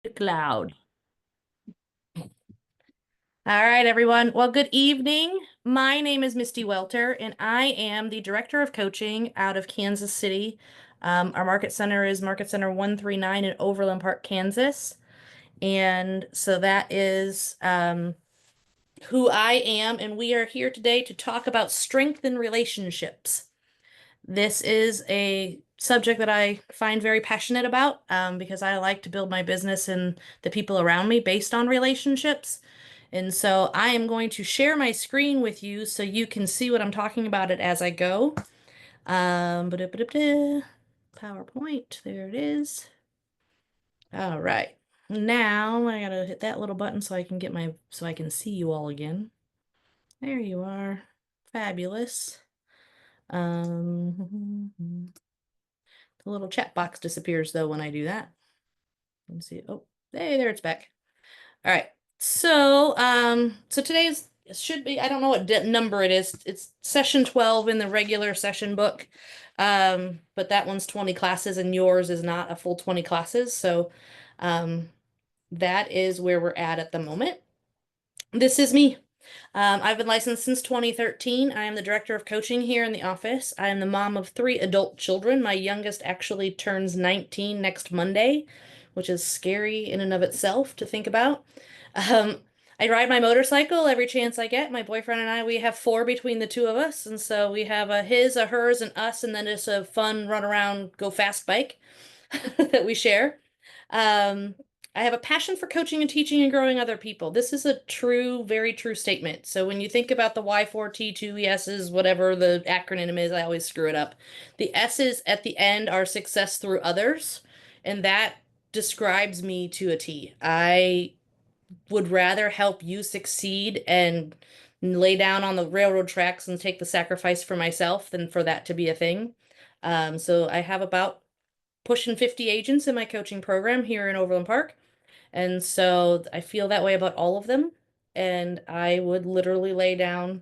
Cloud. All right, everyone. Well, good evening. My name is Misty Welter, and I am the Director of Coaching out of Kansas City. Our market center is Market Center 139 in Overland Park, Kansas. And so that is who I am, and we are here today to talk about strength in relationships. This is a subject that I find very passionate about because I like to build my business and the people around me based on relationships. And so I am going to share my screen with you so you can see what I'm talking about it as I go. PowerPoint, there it is. All right. Now I gotta hit that little button so I can so I can see you all again. There you are. Fabulous. The little chat box disappears though when I do that. Let's see. Oh, hey, there it's back. All right. So today's should be, I don't know what number it is. It's session 12 in the regular session book. But that one's 20 classes and yours is not a full 20 classes. So, that is where we're at the moment. This is me. I've been licensed since 2013. I am the director of coaching here in the office. I am the mom of 3 adult children. My youngest actually turns 19 next Monday, which is scary in and of itself to think about. I ride my motorcycle every chance I get. My boyfriend and I, we have 4 between the two of us, and so we have a his, a hers, and us, and then it's a fun run around, go fast bike that we share. Um, I have a passion for coaching and teaching and growing other people. This is a true, very true statement. So when you think about the Y4T2S's, whatever the acronym is, I always screw it up. The S's at the end are success through others, and that describes me to a T. I would rather help you succeed and lay down on the railroad tracks and take the sacrifice for myself than for that to be a thing. So I have about pushing 50 agents in my coaching program here in Overland Park. And so I feel that way about all of them. And I would literally lay down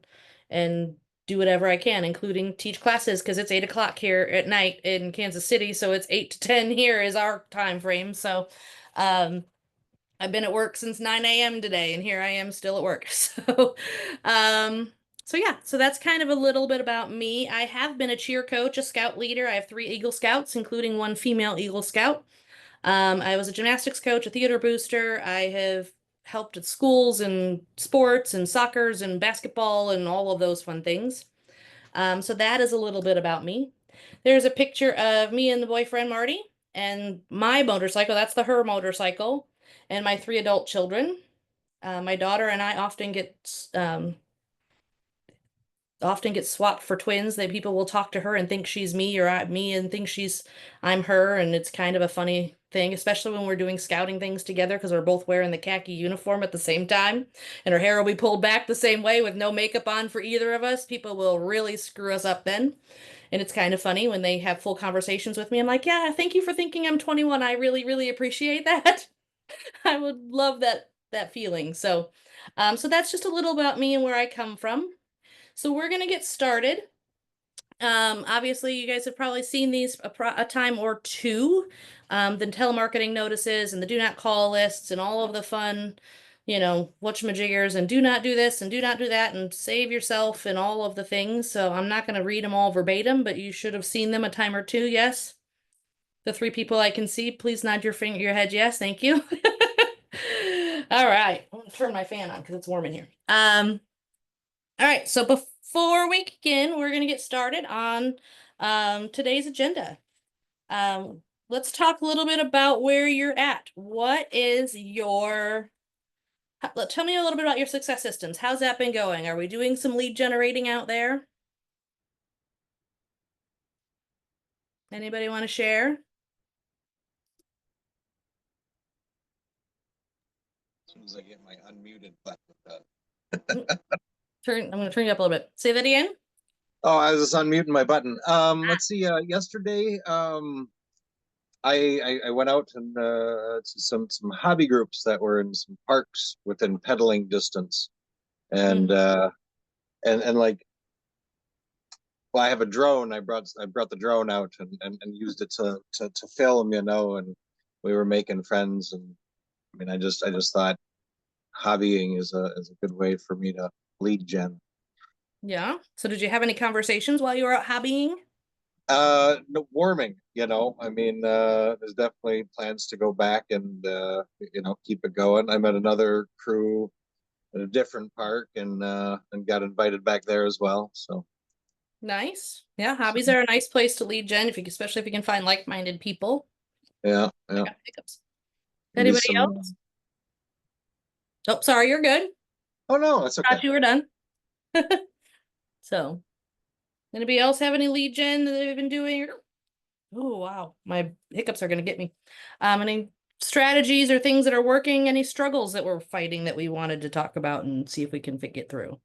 and do whatever I can, including teach classes because it's 8 o'clock here at night in Kansas City. So it's 8 to 10 here is our time frame. So um, I've been at work since 9 a.m. today, and here I am still at work. Um, so yeah, so that's kind of a little bit about me. I have been a cheer coach, a scout leader. I have 3 Eagle Scouts, including 1 female Eagle Scout. I was a gymnastics coach, a theater booster. I have helped at schools and sports and soccers and basketball and all of those fun things. So that is a little bit about me. There's a picture of me and the boyfriend Marty and my motorcycle. That's the her motorcycle and my 3 adult children. My daughter and I often get swapped for twins. That people will talk to her and think she's me or me and think I'm her, and it's kind of a funny thing, especially when we're doing scouting things together because we're both wearing the khaki uniform at the same time, and her hair will be pulled back the same way with no makeup on for either of us. People will really screw us up then. And it's kind of funny when they have full conversations with me. I'm like, yeah, thank you for thinking I'm 21. I really, really appreciate that. I would love that feeling. So that's just a little about me and where I come from. So we're gonna get started. Obviously, you guys have probably seen these a time or two. The telemarketing notices and the do not call lists and all of the fun, whatchamajiggers and do not do this and do not do that and save yourself and all of the things. So I'm not going to read them all verbatim, but you should have seen them a time or two. Yes. The 3 people I can see, please nod your head. Yes, thank you. All right. I'm gonna turn my fan on because it's warm in here. All right, so before we begin, we're going to get started on today's agenda. Let's talk a little bit about where you're at. Tell me a little bit about your success systems. How's that been going? Are we doing some lead generating out there? Anybody want to share? As soon as I get my unmuted button. I'm going to turn you up a little bit. Say that again. Oh, I was just unmuting my button. Let's see. Yesterday, I went out and to some hobby groups that were in some parks within pedaling distance, and like, well, I have a drone. I brought the drone out and used it to film, and we were making friends, and I mean, I just thought hobbying is a good way for me to lead gen. Yeah. So did you have any conversations while you were out hobbying? No, warming, I mean, there's definitely plans to go back and, keep it going. I met another crew at a different park and got invited back there as well. So, Nice. Yeah, so hobbies are a nice place to lead gen if you, especially if you can find like-minded people. yeah, I yeah, got hiccups. maybe Anybody some. else? Oh, sorry, you're good. Oh no, it's okay. Thought you were done. So, anybody else have any lead gen that they've been doing? Oh, wow. My hiccups are going to get me. Any strategies or things that are working? Any struggles that we're fighting that we wanted to talk about and see if we can get through?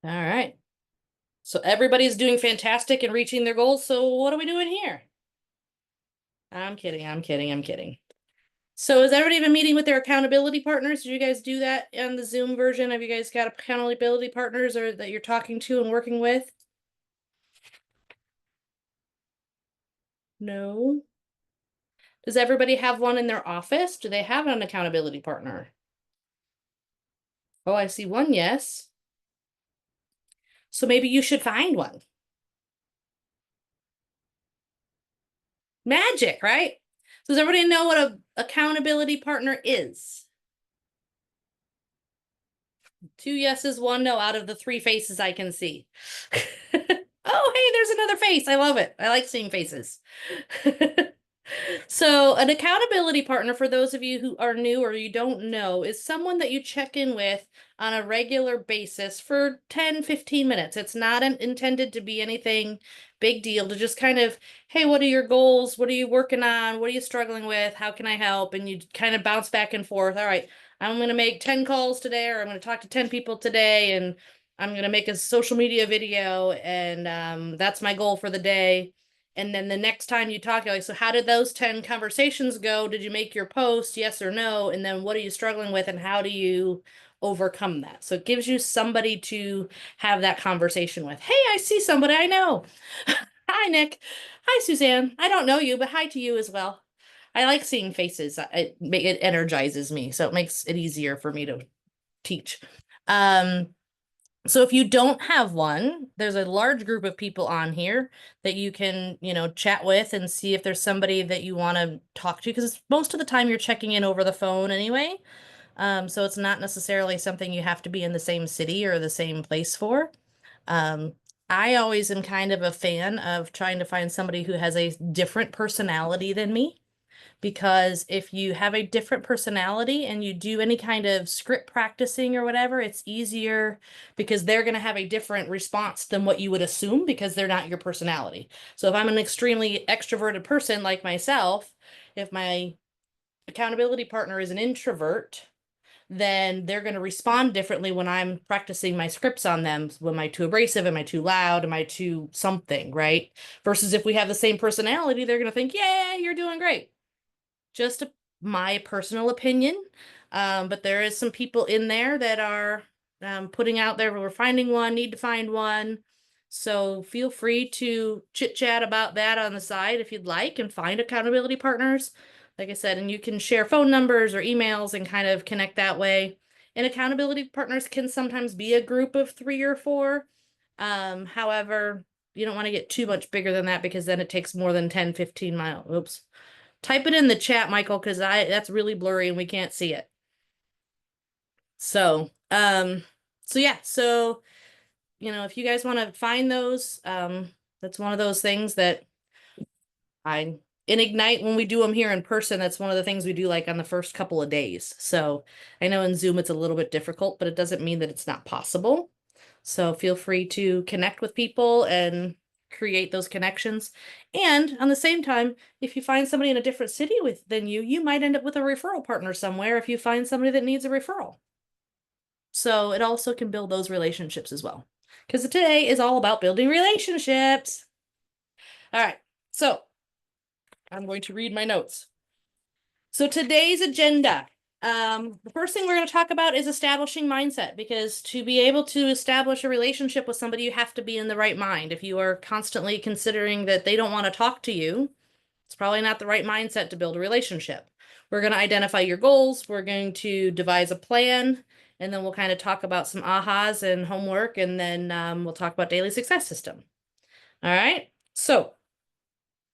All right. So everybody's doing fantastic and reaching their goals. So what are we doing here? I'm kidding. I'm kidding. I'm kidding. So has everybody been meeting with their accountability partners? Did you guys do that on the Zoom version? Have you guys got accountability partners or that you're talking to and working with? No. Does everybody have one in their office? Do they have an accountability partner? Oh, I see one yes. So maybe you should find one. Magic, right? So does everybody know what a accountability partner is? 2 yeses, 1 no out of the 3 faces I can see. Oh, hey, there's another face. I love it. I like seeing faces. So, an accountability partner, for those of you who are new or you don't know, is someone that you check in with on a regular basis for 10, 15 minutes. It's not intended to be anything big deal, to just kind of, hey, what are your goals? What are you working on? What are you struggling with? How can I help? And you kind of bounce back and forth. All right, I'm going to make 10 calls today, or I'm going to talk to 10 people today, and I'm going to make a social media video, and that's my goal for the day. And then the next time you talk, you're like, so how did those 10 conversations go? Did you make your post? Yes or no? And then what are you struggling with and how do you overcome that? So it gives you somebody to have that conversation with. Hey, I see somebody I know. Hi, Nick. Hi, Suzanne. I don't know you, but hi to you as well. I like seeing faces. It energizes me, so it makes it easier for me to teach. Um, so if you don't have one, there's a large group of people on here that you can, chat with and see if there's somebody that you want to talk to, because most of the time you're checking in over the phone anyway. So it's not necessarily something you have to be in the same city or the same place for. Um, I always am kind of a fan of trying to find somebody who has a different personality than me, because if you have a different personality and you do any kind of script practicing or whatever, it's easier because they're going to have a different response than what you would assume because they're not your personality. So if I'm an extremely extroverted person like myself, if my accountability partner is an introvert, then they're going to respond differently when I'm practicing my scripts on them. Am I too abrasive? Am I too loud? Am I too something, right? Versus if we have the same personality, they're going to think, yeah, you're doing great. Just my personal opinion. But there is some people in there that are putting out there, we're finding one, need to find one. So feel free to chit chat about that on the side if you'd like and find accountability partners. Like I said, and you can share phone numbers or emails and kind of connect that way. And accountability partners can sometimes be a group of 3 or 4. However, you don't want to get too much bigger than that because then it takes more than 10, 15 miles. Oops. Type it in the chat, Michael, because that's really blurry and we can't see it. So, yeah, so if you guys want to find those, that's one of those things that in Ignite, when we do them here in person, that's one of the things we do like on the first couple of days. So I know in Zoom it's a little bit difficult, but it doesn't mean that it's not possible. So feel free to connect with people and create those connections. And on the same time, if you find somebody in a different city than you, you might end up with a referral partner somewhere if you find somebody that needs a referral. So it also can build those relationships as well. Because today is all about building relationships. All right, so I'm going to read my notes. So today's agenda, The first thing we're going to talk about is establishing mindset, because to be able to establish a relationship with somebody, you have to be in the right mind. If you are constantly considering that they don't want to talk to you, it's probably not the right mindset to build a relationship. We're going to identify your goals. We're going to devise a plan, and then we'll kind of talk about some ahas and homework, and then we'll talk about daily success system. All right. So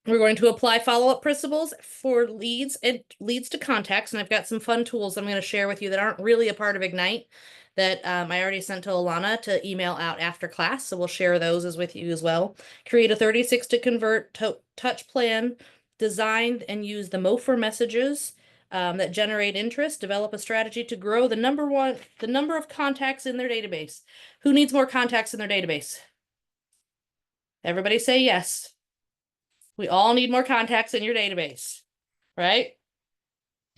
we're going to apply follow-up principles for leads and leads to contacts. And I've got some fun tools I'm going to share with you that aren't really a part of Ignite that I already sent to Alana to email out after class. So we'll share those as with you as well. Create a 36 to convert touch plan, design and use the MOFR messages that generate interest, develop a strategy to grow the number of contacts in their database. Who needs more contacts in their database? Everybody say yes. We all need more contacts in your database, right?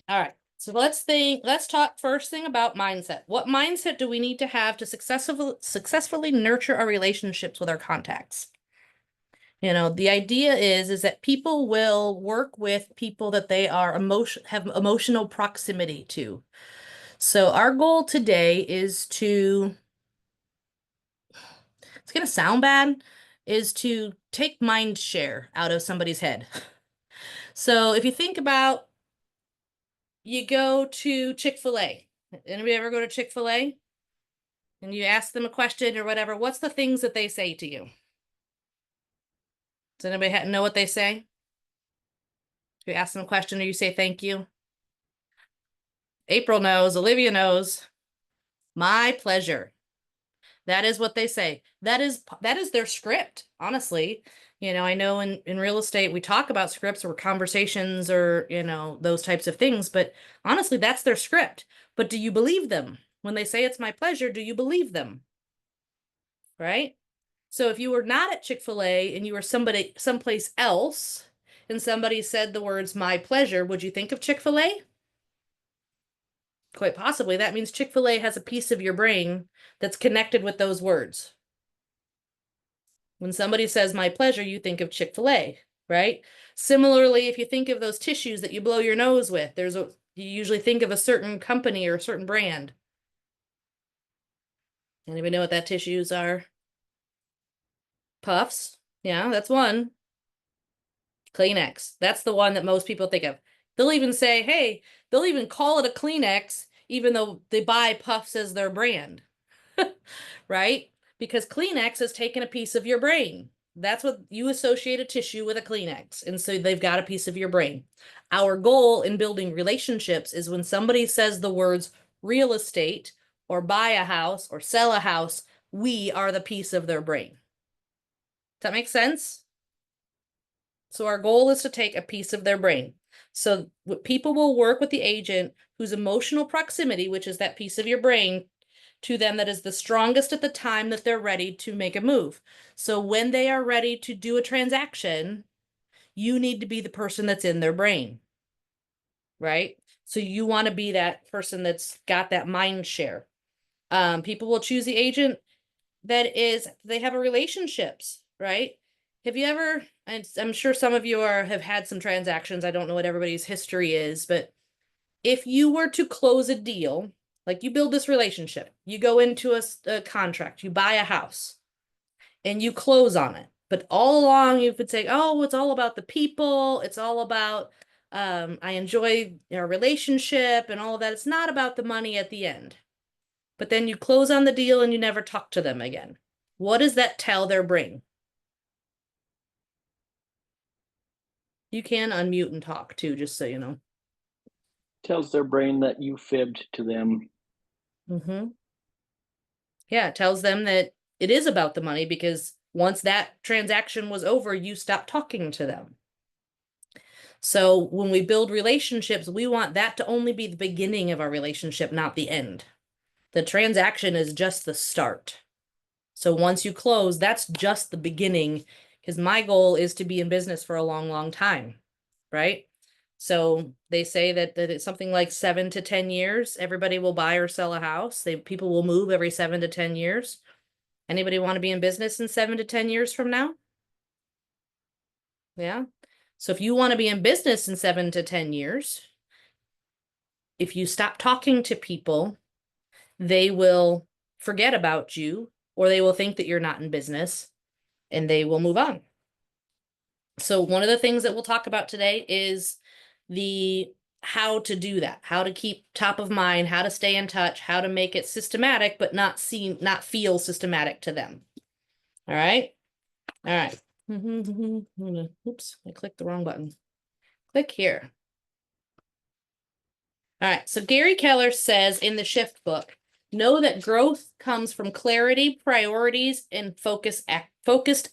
All right. So let's talk first thing about mindset. What mindset do we need to have to successfully nurture our relationships with our contacts? You know, the idea is that people will work with people that they are have emotional proximity to. So our goal today is to, it's going to sound bad, is to take mind share out of somebody's head. So if you think about, you go to Chick-fil-A. Anybody ever go to Chick-fil-A? And you ask them a question or whatever, what's the things that they say to you? Does anybody know what they say? You ask them a question or you say thank you? April knows, Olivia knows. My pleasure. That is what they say. That is their script, honestly. You know, I know in real estate, we talk about scripts or conversations or, you know, those types of things, but honestly, that's their script. But do you believe them? When they say it's my pleasure, do you believe them? Right? So if you were not at Chick-fil-A and you were someplace else and somebody said the words my pleasure, would you think of Chick-fil-A? Quite possibly. That means Chick-fil-A has a piece of your brain that's connected with those words. When somebody says my pleasure, you think of Chick-fil-A, right? Similarly, if you think of those tissues that you blow your nose with, you usually think of a certain company or a certain brand. Anybody know what that tissues are? Puffs. Yeah, that's one. Kleenex. That's the one that most people think of. They'll even say, hey, they'll even call it a Kleenex, even though they buy Puffs as their brand, right? Because Kleenex has taken a piece of your brain. That's what you associate a tissue with, a Kleenex. And so they've got a piece of your brain. Our goal in building relationships is when somebody says the words real estate or buy a house or sell a house, we are the piece of their brain. Does that make sense? So our goal is to take a piece of their brain. So people will work with the agent whose emotional proximity, which is that piece of your brain, to them that is the strongest at the time that they're ready to make a move. So when they are ready to do a transaction, you need to be the person that's in their brain, right? So you want to be that person that's got that mind share. People will choose the agent that is, they have a relationships, right? Have you ever, I'm sure some of you have had some transactions. I don't know what everybody's history is, but if you were to close a deal, like you build this relationship, you go into a contract, you buy a house and you close on it. But all along you could say, oh, it's all about the people. It's all about, I enjoy our relationship and all of that. It's not about the money at the end. But then you close on the deal and you never talk to them again. What does that tell their brain? You can unmute and talk too, just so you know. Tells their brain that you fibbed to them. Mm-hmm. Yeah, it tells them that it is about the money because once that transaction was over, you stopped talking to them. So when we build relationships, we want that to only be the beginning of our relationship, not the end. The transaction is just the start. So once you close, that's just the beginning, because my goal is to be in business for a long, long time, right? So they say that it's something like 7 to 10 years. Everybody will buy or sell a house. People will move every 7 to 10 years. Anybody want to be in business in 7 to 10 years from now? Yeah. So if you want to be in business in 7 to 10 years, if you stop talking to people, they will forget about you, or they will think that you're not in business and they will move on. So one of the things that we'll talk about today is the how to do that, how to keep top of mind, how to stay in touch, how to make it systematic, but not feel systematic to them. All right. All right. Oops, I clicked the wrong button. Click here. All right. So Gary Keller says in the Shift book, know that growth comes from clarity, priorities, and focused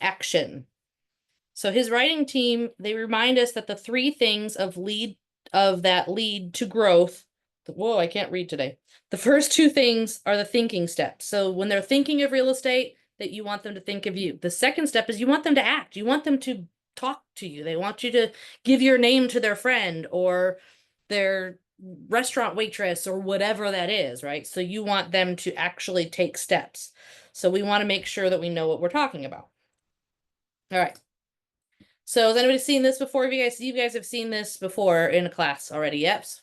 action. So his writing team, they remind us that the three things that lead to growth. Whoa, I can't read today. The first two things are the thinking steps. So when they're thinking of real estate, that you want them to think of you. The second step is you want them to act. You want them to talk to you. They want you to give your name to their friend or their restaurant waitress or whatever that is, right? So you want them to actually take steps. So we want to make sure that we know what we're talking about. All right. So has anybody seen this before? You guys have seen this before in a class already? Yes.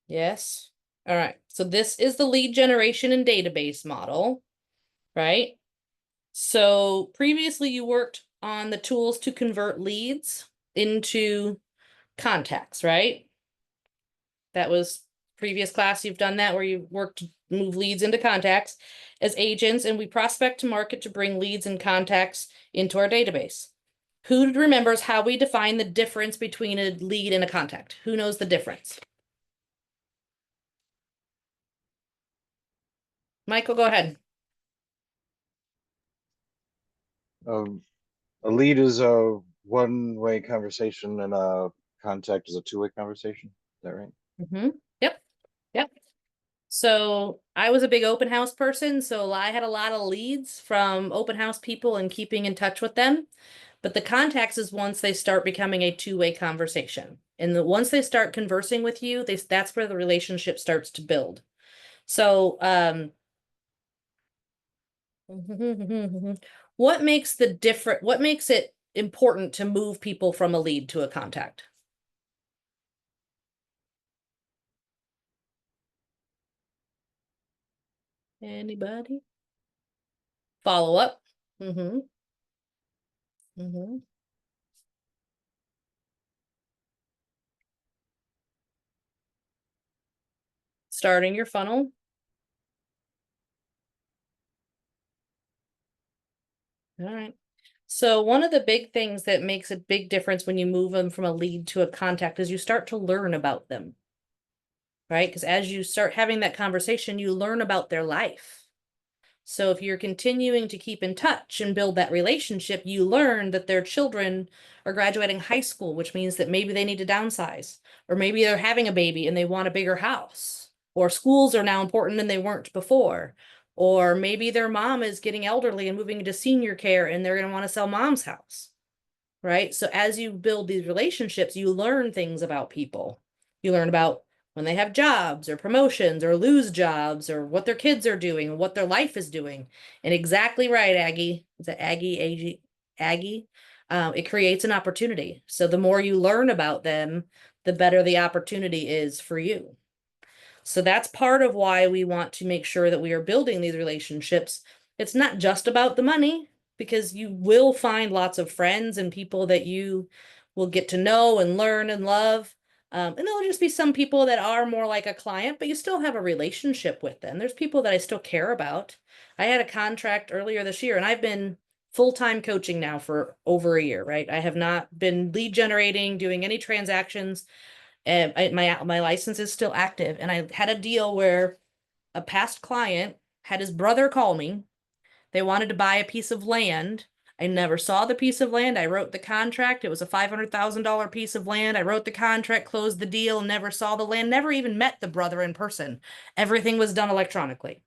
Yes. All right. So this is the lead generation and database model, right? So previously you worked on the tools to convert leads into contacts, right? That was previous class. You've done that where you worked to move leads into contacts as agents, and we prospect to market to bring leads and contacts into our database. Who remembers how we define the difference between a lead and a contact? Who knows the difference? Michael, go ahead. A lead is a one-way conversation and a contact is a two-way conversation. Is that right? Mm-hmm. Yep. Yep. So I was a big open house person, so I had a lot of leads from open house people and keeping in touch with them. But the contacts is once they start becoming a two-way conversation. And once they start conversing with you, that's where the relationship starts to build. So what makes it important to move people from a lead to a contact? Anybody? Follow up. Mm-hmm. Mm-hmm. Starting your funnel. All right. So one of the big things that makes a big difference when you move them from a lead to a contact is you start to learn about them, right? Because as you start having that conversation, you learn about their life. So if you're continuing to keep in touch and build that relationship, you learn that their children are graduating high school, which means that maybe they need to downsize, or maybe they're having a baby and they want a bigger house, or schools are now important and they weren't before, or maybe their mom is getting elderly and moving into senior care and they're going to want to sell mom's house, right? So as you build these relationships, you learn things about people. You learn about when they have jobs or promotions or lose jobs or what their kids are doing or what their life is doing. And exactly right, Aggie. Is that Aggie? Aggie? It creates an opportunity. So the more you learn about them, the better the opportunity is for you. So that's part of why we want to make sure that we are building these relationships. It's not just about the money, because you will find lots of friends and people that you will get to know and learn and love. And there'll just be some people that are more like a client, but you still have a relationship with them. There's people that I still care about. I had a contract earlier this year, and I've been full-time coaching now for over a year, right? I have not been lead generating, doing any transactions, and my license is still active. And I had a deal where a past client had his brother call me. They wanted to buy a piece of land. I never saw the piece of land. I wrote the contract. It was a $500,000 piece of land. I wrote the contract, closed the deal, never saw the land, never even met the brother in person. Everything was done electronically.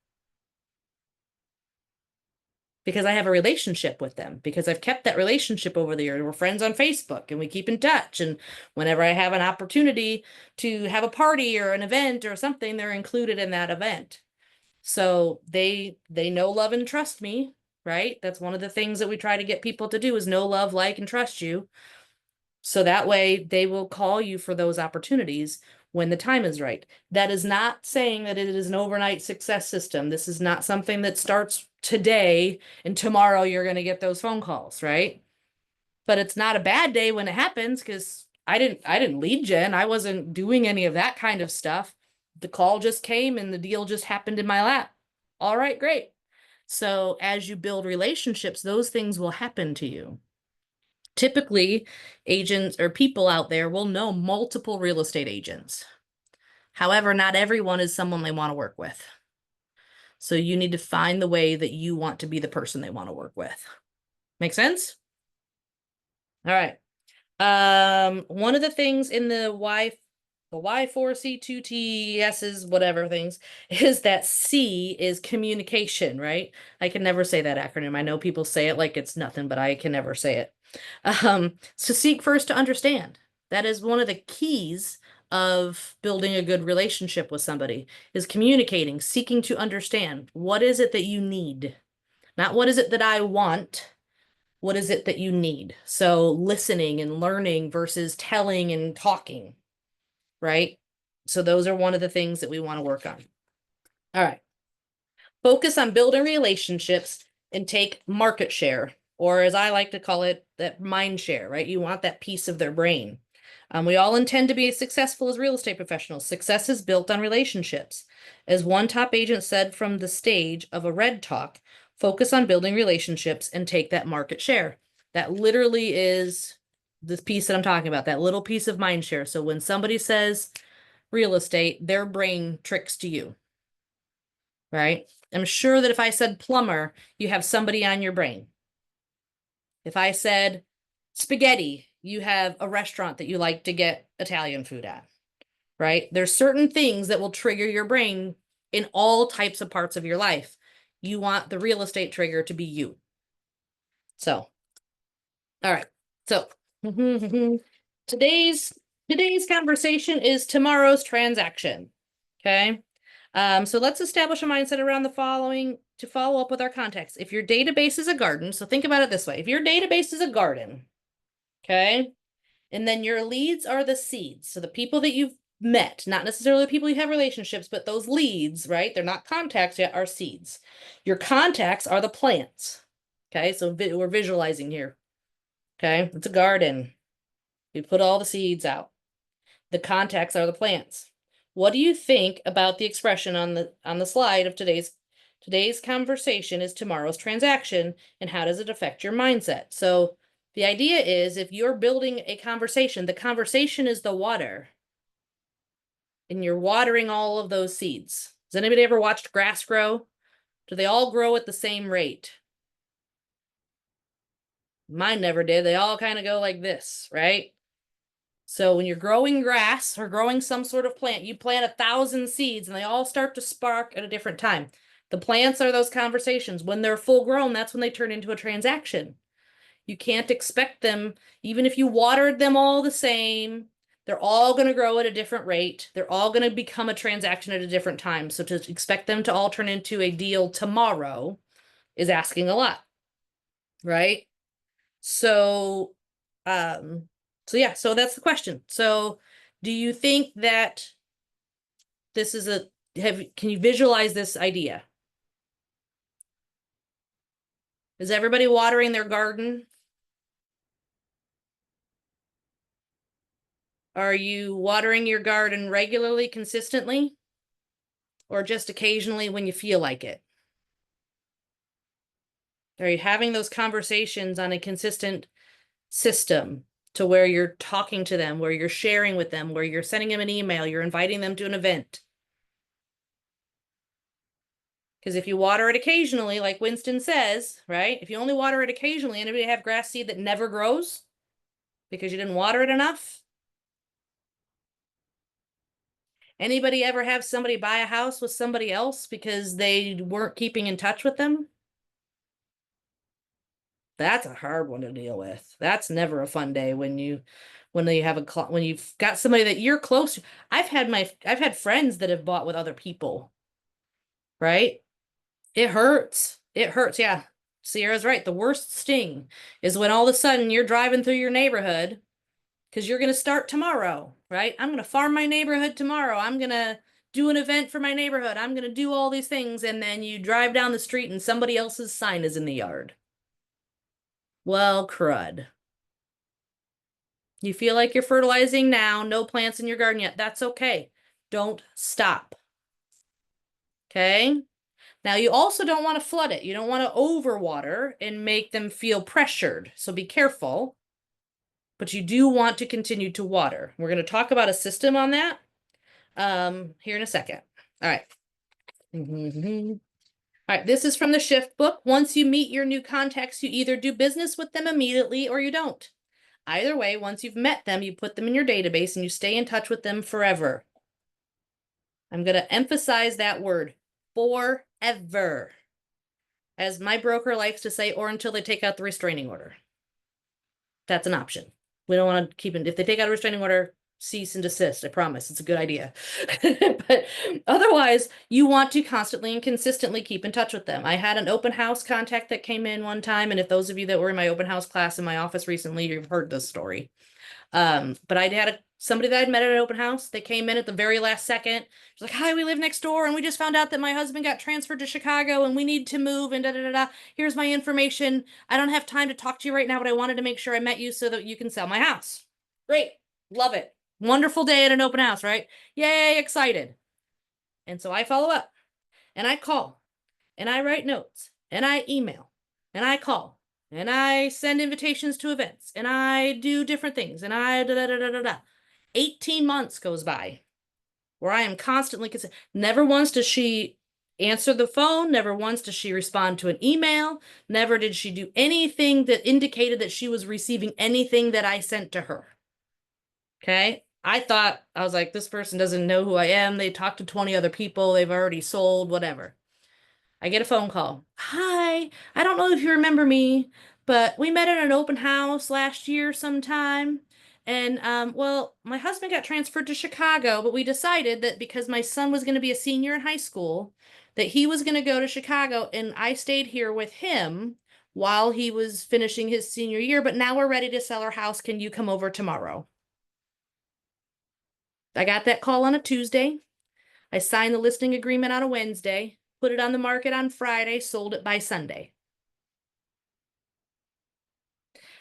Because I have a relationship with them, because I've kept that relationship over the years. We're friends on Facebook and we keep in touch. And whenever I have an opportunity to have a party or an event or something, they're included in that event. So they know, love, and trust me, right? That's one of the things that we try to get people to do is know, love, like, and trust you. So that way they will call you for those opportunities. when the time is right. That is not saying that it is an overnight success system. This is not something that starts today and tomorrow you're going to get those phone calls, right? But it's not a bad day when it happens, because I didn't lead gen. I wasn't doing any of that kind of stuff. The call just came and the deal just happened in my lap. All right, great. So as you build relationships, those things will happen to you. Typically, agents or people out there will know multiple real estate agents. However, not everyone is someone they want to work with. So you need to find the way that you want to be the person they want to work with. Make sense? All right. One of the things in the Y4C2TS's whatever things is that C is communication, right? I can never say that acronym. I know people say it like it's nothing, but I can never say it. So seek first to understand. That is one of the keys of building a good relationship with somebody, is communicating, seeking to understand. What is it that you need? Not what is it that I want? What is it that you need? So listening and learning versus telling and talking, right? So those are one of the things that we want to work on. All right. Focus on building relationships and take market share, or as I like to call it, that mind share, right? You want that piece of their brain. We all intend to be as successful as real estate professionals. Success is built on relationships. As one top agent said from the stage of a Red Talk, focus on building relationships and take that market share. That literally is this piece that I'm talking about, that little piece of mind share. So when somebody says real estate, their brain tricks to you, right? I'm sure that if I said plumber, you have somebody on your brain. If I said spaghetti, you have a restaurant that you like to get Italian food at, right? There's certain things that will trigger your brain in all types of parts of your life. You want the real estate trigger to be you. So, all right. So today's conversation is tomorrow's transaction. Okay. So let's establish a mindset around the following to follow up with our context. If your database is a garden, so think about it this way. If your database is a garden, okay, and then your leads are the seeds. So the people that you've met, not necessarily the people you have relationships, but those leads, right? They're not contacts yet, are seeds. Your contacts are the plants. Okay, so we're visualizing here. Okay, it's a garden. We put all the seeds out. The contacts are the plants. What do you think about the expression on the slide of today's conversation is tomorrow's transaction, and how does it affect your mindset? So the idea is, if you're building a conversation, the conversation is the water, and you're watering all of those seeds. Has anybody ever watched grass grow? Do they all grow at the same rate? Mine never did. They all kind of go like this, right? So when you're growing grass or growing some sort of plant, you plant 1,000 seeds and they all start to spark at a different time. The plants are those conversations. When they're full grown, that's when they turn into a transaction. You can't expect them, even if you watered them all the same, they're all going to grow at a different rate. They're all going to become a transaction at a different time. So to expect them to all turn into a deal tomorrow is asking a lot, right? So, yeah, so that's the question. So do you think that this is can you visualize this idea? Is everybody watering their garden? Are you watering your garden regularly, consistently? Or just occasionally when you feel like it? Are you having those conversations on a consistent system to where you're talking to them, where you're sharing with them, where you're sending them an email, you're inviting them to an event? Because if you water it occasionally, like Winston says, right? If you only water it occasionally, anybody have grass seed that never grows because you didn't water it enough? Anybody ever have somebody buy a house with somebody else because they weren't keeping in touch with them? That's a hard one to deal with. That's never a fun day when you've got somebody that you're close to. I've had friends that have bought with other people, right? It hurts. It hurts. Yeah. Sierra's right. The worst sting is when all of a sudden you're driving through your neighborhood because you're going to start tomorrow, right? I'm going to farm my neighborhood tomorrow. I'm going to do an event for my neighborhood. I'm going to do all these things. And then you drive down the street and somebody else's sign is in the yard. Well, crud. You feel like you're fertilizing now, no plants in your garden yet. That's okay. Don't stop. Okay? Now, you also don't want to flood it. You don't want to overwater and make them feel pressured. So be careful. But you do want to continue to water. We're going to talk about a system on that here in a second. All right. All right, this is from the Shift book. Once you meet your new contacts, you either do business with them immediately or you don't. Either way, once you've met them, you put them in your database and you stay in touch with them forever. I'm going to emphasize that word, forever. As my broker likes to say, or until they take out the restraining order. That's an option. We don't want to keep it. If they take out a restraining order, cease and desist. I promise. It's a good idea. But otherwise, you want to constantly and consistently keep in touch with them. I had an open house contact that came in one time. And if those of you that were in my open house class in my office recently, you've heard this story. But I had somebody that I'd met at an open house. They came in at the very last second. She's like, hi, we live next door. And we just found out that my husband got transferred to Chicago and we need to move and da da da da. Here's my information. I don't have time to talk to you right now, but I wanted to make sure I met you so that you can sell my house. Great. Love it. Wonderful day at an open house, right? Yay, excited. And so I follow up and I call and I write notes and I email and I call. And I send invitations to events and I do different things and I da da da da da da. 18 months goes by where I am constantly never once does she answer the phone, never once does she respond to an email, never did she do anything that indicated that she was receiving anything that I sent to her. Okay? I was like, this person doesn't know who I am. They talked to 20 other people. They've already sold, whatever. I get a phone call. Hi, I don't know if you remember me, but we met at an open house last year sometime. And, well, my husband got transferred to Chicago, but we decided that because my son was going to be a senior in high school, that he was going to go to Chicago and I stayed here with him while he was finishing his senior year. But now we're ready to sell our house. Can you come over tomorrow? I got that call on a Tuesday. I signed the listing agreement on a Wednesday. Put it on the market on Friday, sold it by Sunday.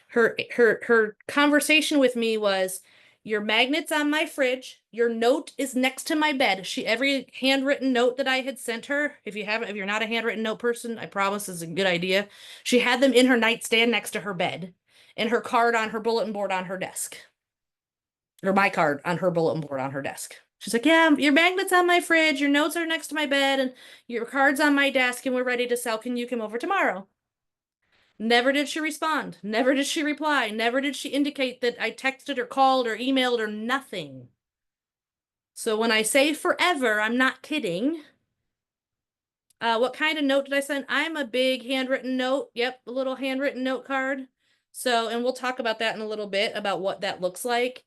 Her conversation with me was, your magnet's on my fridge, your note is next to my bed. Every handwritten note that I had sent her, if you're not a handwritten note person, I promise is a good idea. She had them in her nightstand next to her bed, and her card on her bulletin board on her desk. Or my card on her bulletin board on her desk. She's like, yeah, your magnet's on my fridge, your notes are next to my bed, and your card's on my desk, and we're ready to sell. Can you come over tomorrow? Never did she respond. Never did she reply. Never did she indicate that I texted or called or emailed or nothing. So when I say forever, I'm not kidding. What kind of note did I send? I'm a big handwritten note. Yep, a little handwritten note card. So, and we'll talk about that in a little bit about what that looks like.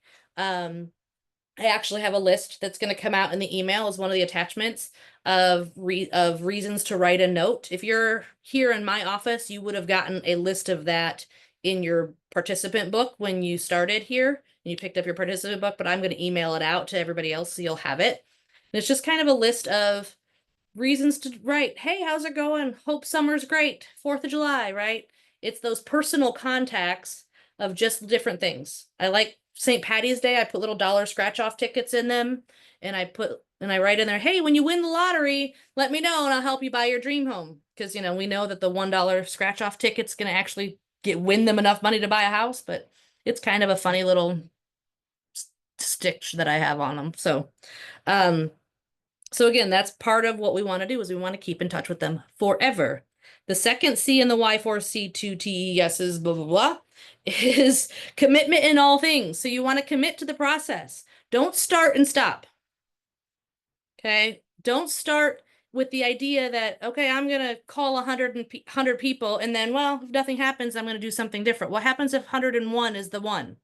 I actually have a list that's going to come out in the email as one of the attachments of reasons to write a note. If you're here in my office, you would have gotten a list of that in your participant book when you started here and you picked up your participant book, but I'm going to email it out to everybody else so you'll have it. And it's just kind of a list of reasons to write. Hey, how's it going? Hope summer's great. 4th of July, right? It's those personal contacts of just different things. I like St. Patty's Day, I put little dollar scratch off tickets in them, and I write in there, hey, when you win the lottery, let me know and I'll help you buy your dream home. Because, you know, we know that the $1 scratch off ticket's going to actually win them enough money to buy a house, but it's kind of a funny little stitch that I have on them. So, so again, that's part of what we want to do is we want to keep in touch with them forever. The second C in the Y4C2TES's blah, blah, blah, is commitment in all things. So you want to commit to the process. Don't start and stop. Okay? Don't start with the idea that, okay, I'm going to call 100 people and then, well, if nothing happens, I'm going to do something different. What happens if 101 is the one?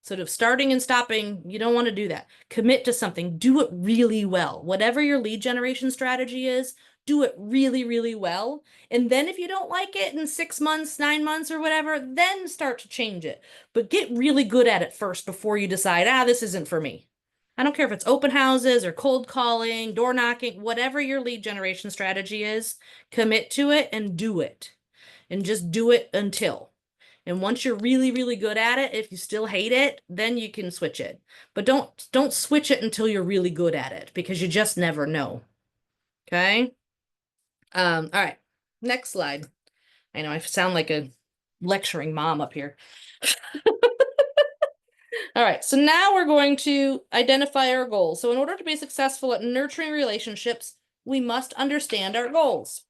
Sort of starting and stopping, you don't want to do that. Commit to something. Do it really well. Whatever your lead generation strategy is, do it really, really well. And then if you don't like it in 6 months, 9 months, or whatever, then start to change it. But get really good at it first before you decide, this isn't for me. I don't care if it's open houses or cold calling, door knocking, whatever your lead generation strategy is, commit to it and do it. And just do it until. And once you're really, really good at it, if you still hate it, then you can switch it. But don't switch it until you're really good at it, because you just never know. Okay? All right. Next slide. I know I sound like a lecturing mom up here. All right, so now we're going to identify our goals. So in order to be successful at nurturing relationships, we must understand our goals.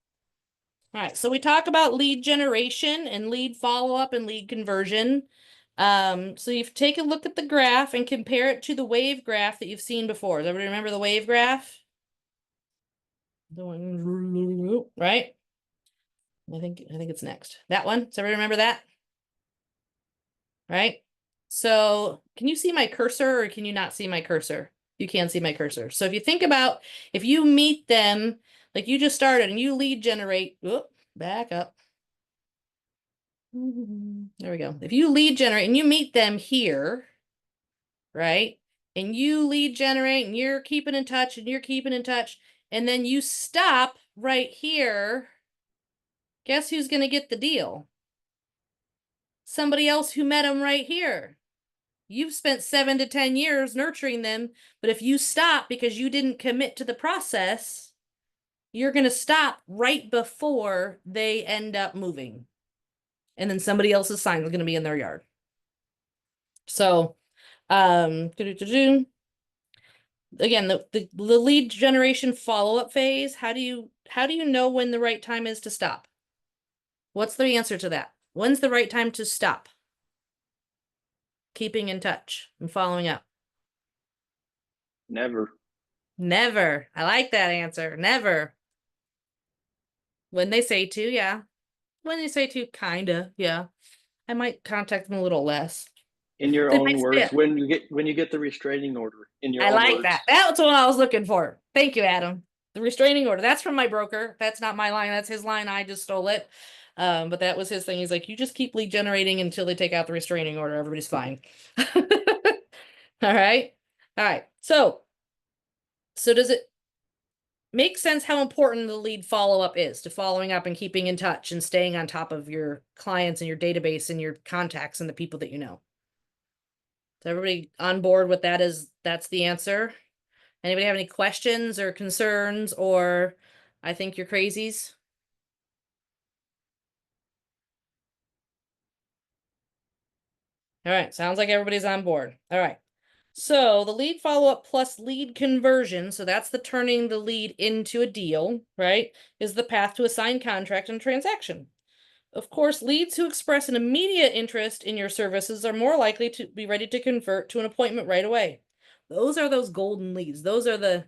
All right, so we talk about lead generation and lead follow-up and lead conversion. So you take a look at the graph and compare it to the wave graph that you've seen before. Does everybody remember the wave graph? The one, right? I think it's next. That one. Does everybody remember that? Right? So can you see my cursor, or can you not see my cursor? You can see my cursor. So if you think about, if you meet them, like you just started and you lead generate, back up. There we go. If you lead generate and you meet them here, right? And you lead generate and you're keeping in touch and you're keeping in touch, and then you stop right here, guess who's going to get the deal? Somebody else who met them right here. You've spent 7 to 10 years nurturing them, but if you stop because you didn't commit to the process, you're going to stop right before they end up moving. And then somebody else's sign is going to be in their yard. So, again, the lead generation follow-up phase, how do you know when the right time is to stop? What's the answer to that? When's the right time to stop keeping in touch and following up? Never. Never. I like that answer. Never. When they say to, yeah. When they say to, kinda, yeah. I might contact them a little less. In your They own might words, stay. when you get the restraining order. In your I own like words. that. That's what I was looking for. Thank you, Adam. The restraining order. That's from my broker. That's not my line. That's his line. I just stole it. But that was his thing. He's like, you just keep lead generating until they take out the restraining order. Everybody's fine. All right. All right. So does it make sense how important the lead follow-up is to following up and keeping in touch and staying on top of your clients and your database and your contacts and the people that you know? Is everybody on board with that? That's the answer? Anybody have any questions or concerns, or I think you're crazies? All right, sounds like everybody's on board. All right. So the lead follow-up plus lead conversion, so that's the turning the lead into a deal, right, is the path to a signed contract and transaction. Of course, leads who express an immediate interest in your services are more likely to be ready to convert to an appointment right away. Those are those golden leads. Those are the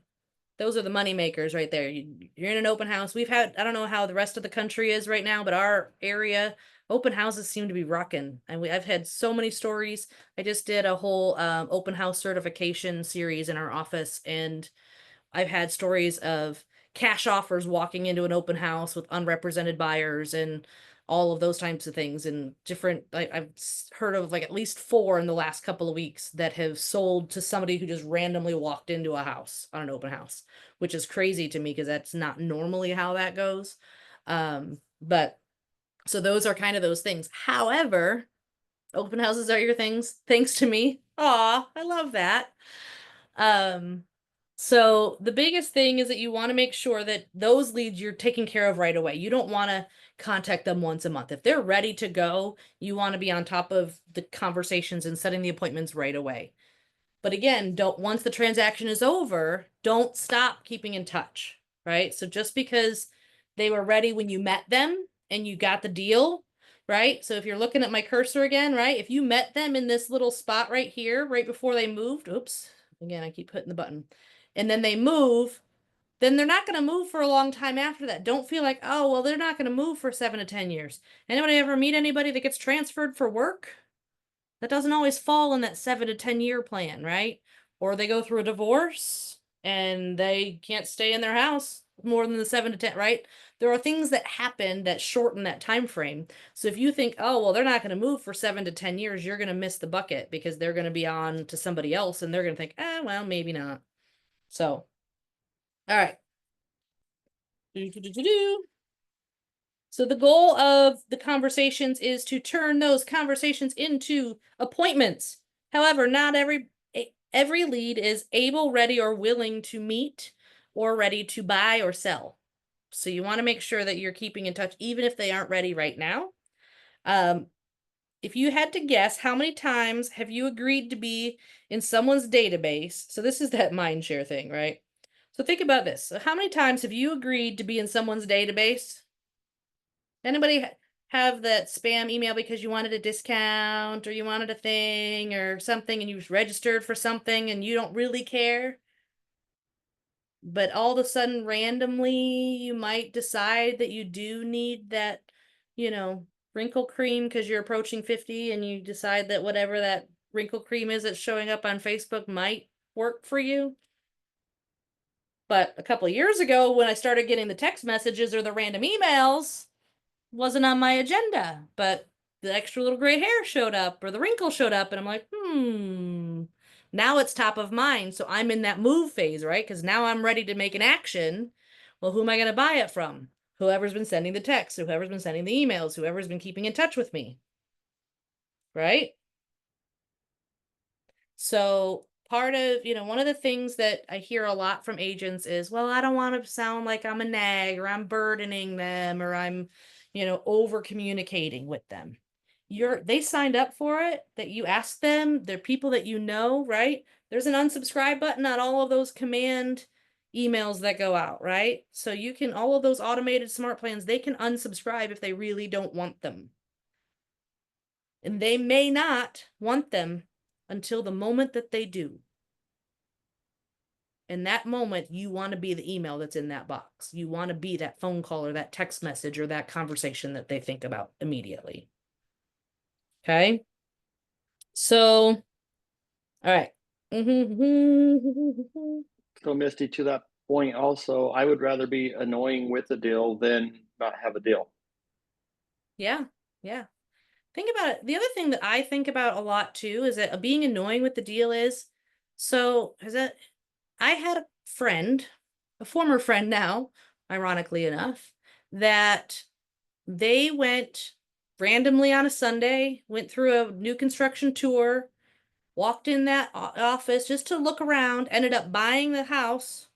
money makers right there. You're in an open house. We've had, I don't know how the rest of the country is right now, but our area, open houses seem to be rocking. And I've had so many stories. I just did a whole open house certification series in our office, and I've had stories of cash offers walking into an open house with unrepresented buyers and all of those types of things, and different, I've heard of like at least 4 in the last couple of weeks that have sold to somebody who just randomly walked into a house on an open house, which is crazy to me because that's not normally how that goes. But so those are kind of those things. However, open houses are your things, thanks to me. Aw, I love that. So the biggest thing is that you want to make sure that those leads you're taking care of right away. You don't want to contact them once a month. If they're ready to go, you want to be on top of the conversations and setting the appointments right away. But again, once the transaction is over, don't stop keeping in touch, right? So just because they were ready when you met them and you got the deal, right? So if you're looking at my cursor again, right? If you met them in this little spot right here, right before they moved, oops, again, I keep hitting the button, and then they move, then they're not going to move for a long time after that. Don't feel like, oh, well, they're not going to move for 7 to 10 years. Anybody ever meet anybody that gets transferred for work? That doesn't always fall in that 7 to 10 year plan, right? Or they go through a divorce and they can't stay in their house more than the 7 to 10, right? There are things that happen that shorten that time frame. So if you think, oh, well, they're not going to move for 7 to 10 years, you're going to miss the bucket because they're going to be on to somebody else and they're going to think, well, maybe not. So, all right. So the goal of the conversations is to turn those conversations into appointments. However, not every lead is able, ready, or willing to meet or ready to buy or sell. So you want to make sure that you're keeping in touch, even if they aren't ready right now. If you had to guess, how many times have you agreed to be in someone's database? So this is that Mindshare thing, right? So think about this. So how many times have you agreed to be in someone's database? Anybody have that spam email because you wanted a discount or you wanted a thing or something and you registered for something and you don't really care? But all of a sudden, randomly, you might decide that you do need that, wrinkle cream because you're approaching 50 and you decide that whatever that wrinkle cream is that's showing up on Facebook might work for you. But a couple of years ago, when I started getting the text messages or the random emails, wasn't on my agenda, but the extra little gray hair showed up or the wrinkle showed up, and I'm like, now it's top of mind. So I'm in that move phase, right? Because now I'm ready to make an action. Well, who am I going to buy it from? Whoever's been sending the texts, whoever's been sending the emails, whoever's been keeping in touch with me, right? So part of, one of the things that I hear a lot from agents is, well, I don't want to sound like I'm a nag or I'm burdening them or I'm, over communicating with them. They signed up for it, that you ask them, they're people that you know, right? There's an unsubscribe button on all of those command emails that go out, right? So you can, all of those automated smart plans, they can unsubscribe if they really don't want them. And they may not want them until the moment that they do. In that moment, you want to be the email that's in that box. You want to be that phone call or that text message or that conversation that they think about immediately. Okay? So, all right. So Misty, to that point also, I would rather be annoying with a deal than not have a deal. Yeah. Think about it. The other thing that I think about a lot too is that being annoying with the deal is, I had a friend, a former friend now, ironically enough, that they went randomly on a Sunday, went through a new construction tour, walked in that office just to look around, ended up buying the house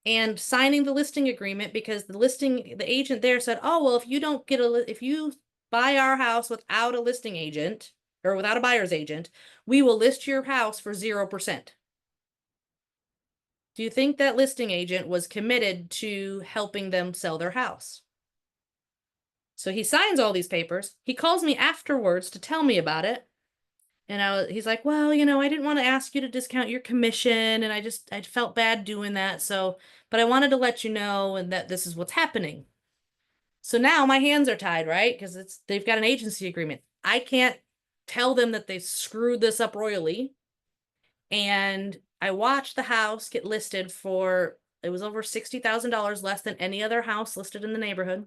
and signing the listing agreement because the agent there said, oh, well, if you buy our house without a listing agent or without a buyer's agent, we will list your house for 0%. Do you think that listing agent was committed to helping them sell their house? So he signs all these papers. He calls me afterwards to tell me about it. And he's like, well, I didn't want to ask you to discount your commission. And I felt bad doing that. So, but I wanted to let you know and that this is what's happening. So now my hands are tied, right? Because they've got an agency agreement. I can't tell them that they screwed this up royally. And I watched the house get listed for, it was over $60,000 less than any other house listed in the neighborhood.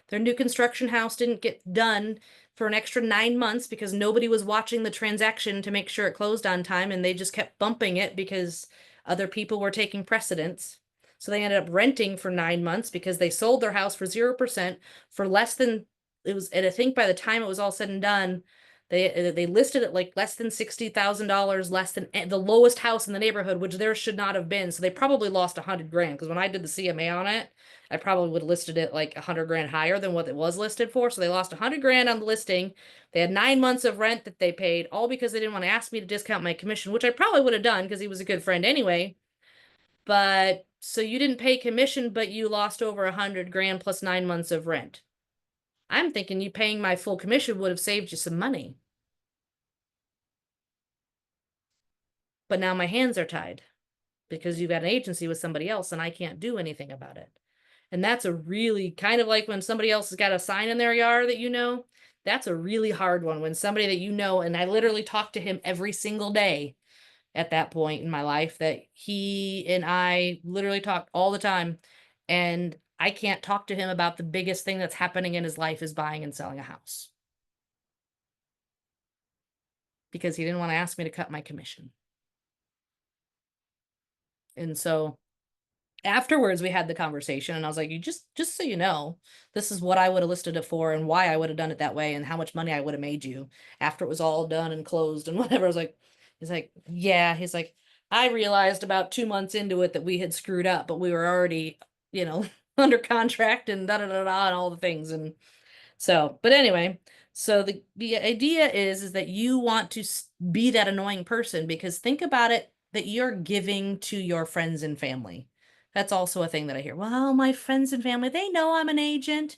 Their new construction house didn't get done for an extra 9 months because nobody was watching the transaction to make sure it closed on time, and they just kept bumping it because other people were taking precedence. So they ended up renting for 9 months because they sold their house for 0% for less than it was. And I think by the time it was all said and done, they listed it like less than $60,000 less than the lowest house in the neighborhood, which there should not have been. So they probably lost $100,000 because when I did the CMA on it, I probably would have listed it like $100,000 higher than what it was listed for. So they lost $100,000 on the listing. They had 9 months of rent that they paid, all because they didn't want to ask me to discount my commission, which I probably would have done because he was a good friend anyway. But so you didn't pay commission, but you lost over $100,000 plus 9 months of rent. I'm thinking you paying my full commission would have saved you some money. But now my hands are tied because you've got an agency with somebody else and I can't do anything about it. And that's a really kind of like when somebody else has got a sign in their yard that that's a really hard one when somebody that and I literally talk to him every single day at that point in my life that he and I literally talked all the time. And I can't talk to him about the biggest thing that's happening in his life is buying and selling a house. Because he didn't want to ask me to cut my commission. And so afterwards we had the conversation and I was like, you just so you know, this is what I would have listed it for and why I would have done it that way and how much money I would have made you after it was all done and closed and whatever. I was like, he's like, yeah, he's like, I realized about 2 months into it that we had screwed up, but we were already, you know, under contract and da da da da and all the things. And so, but anyway, so the idea is that you want to be that annoying person, because think about it, that you're giving to your friends and family. That's also a thing that I hear. Well, my friends and family, they know I'm an agent.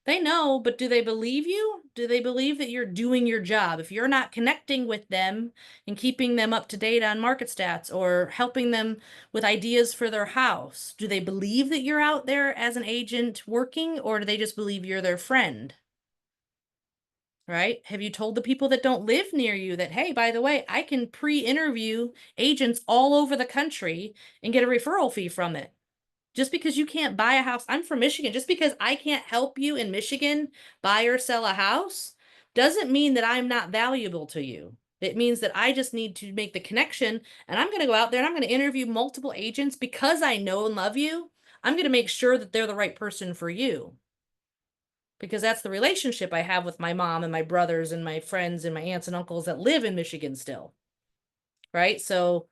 They know, but do they believe you? Do they believe that you're doing your job? If you're not connecting with them and keeping them up to date on market stats or helping them with ideas for their house, do they believe that you're out there as an agent working, or do they just believe you're their friend? Right? Have you told the people that don't live near you that, hey, by the way, I can pre-interview agents all over the country and get a referral fee from it? Just because you can't buy a house, I'm from Michigan, just because I can't help you in Michigan buy or sell a house doesn't mean that I'm not valuable to you. It means that I just need to make the connection, and I'm going to go out there and I'm going to interview multiple agents because I know and love you. I'm going to make sure that they're the right person for you, because that's the relationship I have with my mom and my brothers and my friends and my aunts and uncles that live in Michigan still. Right? So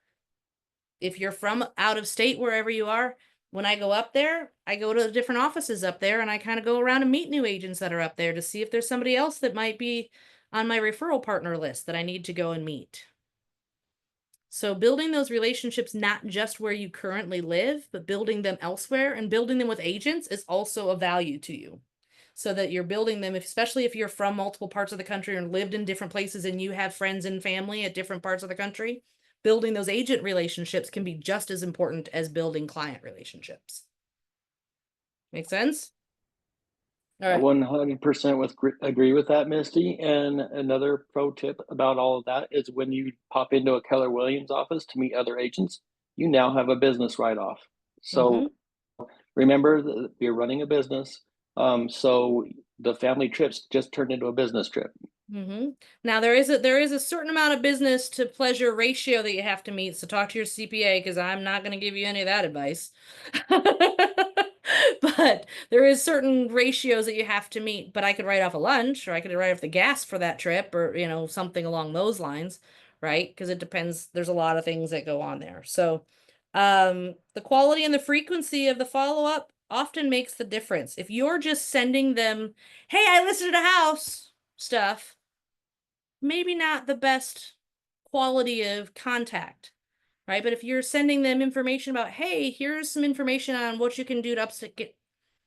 if you're from out of state, wherever you are, when I go up there, I go to the different offices up there and I kind of go around and meet new agents that are up there to see if there's somebody else that might be on my referral partner list that I need to go and meet. So building those relationships, not just where you currently live, but building them elsewhere and building them with agents is also a value to you. So that you're building them, especially if you're from multiple parts of the country and lived in different places and you have friends and family at different parts of the country, building those agent relationships can be just as important as building client relationships. Make sense? All I right. 100% agree with that, Misty. And another pro tip about all of that is when you pop into a Keller Williams office to meet other agents, you now have a business write-off. Mm-hmm. So remember that you're running a business. So the family trips just turned into a business trip. Mm-hmm. Now there is a certain amount of business to pleasure ratio that you have to meet. So talk to your CPA, because I'm not going to give you any of that advice. But there is certain ratios that you have to meet. But I could write off a lunch, or I could write off the gas for that trip, or something along those lines, right? Because it depends. There's a lot of things that go on there. So the quality and the frequency of the follow-up often makes the difference. If you're just sending them, hey, I listed a house stuff, maybe not the best quality of contact, right? But if you're sending them information about, hey, here's some information on what you can do to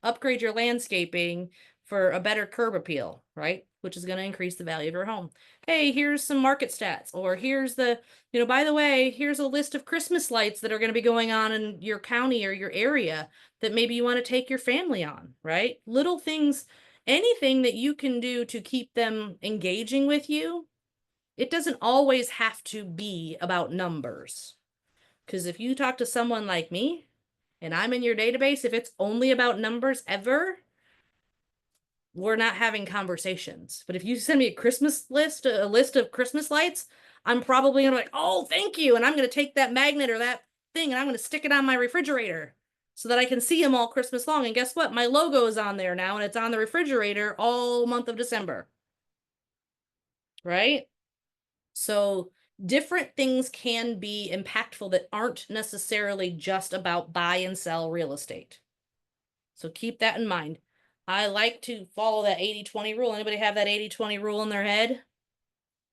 upgrade your landscaping for a better curb appeal, right? Which is going to increase the value of your home. Hey, here's some market stats, or here's by the way, here's a list of Christmas lights that are going to be going on in your county or your area that maybe you want to take your family on, right? Little things, anything that you can do to keep them engaging with you. It doesn't always have to be about numbers. Because if you talk to someone like me and I'm in your database, if it's only about numbers ever, we're not having conversations. But if you send me a list of Christmas lights, I'm probably gonna be like, oh, thank you. And I'm gonna take that magnet or that thing and I'm gonna stick it on my refrigerator so that I can see them all Christmas long. And guess what? My logo is on there now and it's on the refrigerator all month of December. Right? So different things can be impactful that aren't necessarily just about buy and sell real estate. So keep that in mind. I like to follow that 80-20 rule. Anybody have that 80-20 rule in their head?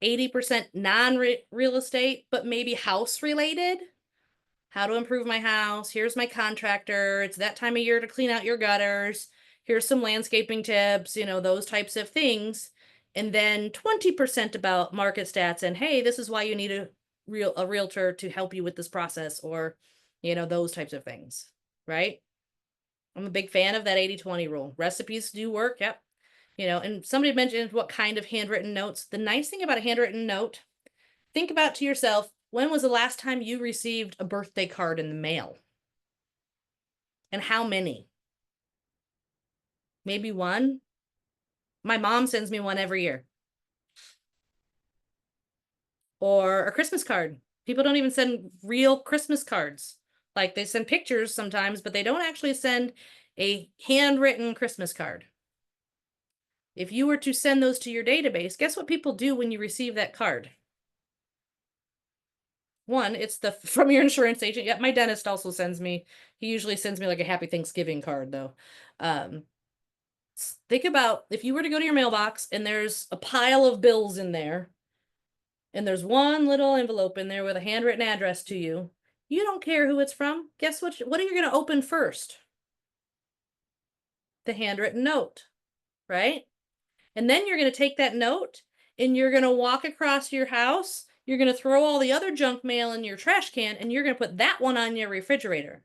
80% non-real estate, but maybe house related. How to improve my house. Here's my contractor. It's that time of year to clean out your gutters. Here's some landscaping tips, those types of things. And then 20% about market stats and, hey, this is why you need a realtor to help you with this process, or, those types of things, right? I'm a big fan of that 80-20 rule. Recipes do work, yep. And somebody mentioned what kind of handwritten notes. The nice thing about a handwritten note, think about to yourself, when was the last time you received a birthday card in the mail? And how many? Maybe one? My mom sends me one every year. Or a Christmas card. People don't even send real Christmas cards. Like they send pictures sometimes, but they don't actually send a handwritten Christmas card. If you were to send those to your database, guess what people do when you receive that card? One, it's the from your insurance agent. Yeah, my dentist also sends me. He usually sends me like a Happy Thanksgiving card, though. Think about if you were to go to your mailbox and there's a pile of bills in there, and there's one little envelope in there with a handwritten address to you. You don't care who it's from. Guess what? What are you going to open first? The handwritten note, right? And then you're going to take that note and you're going to walk across your house. You're going to throw all the other junk mail in your trash can and you're going to put that one on your refrigerator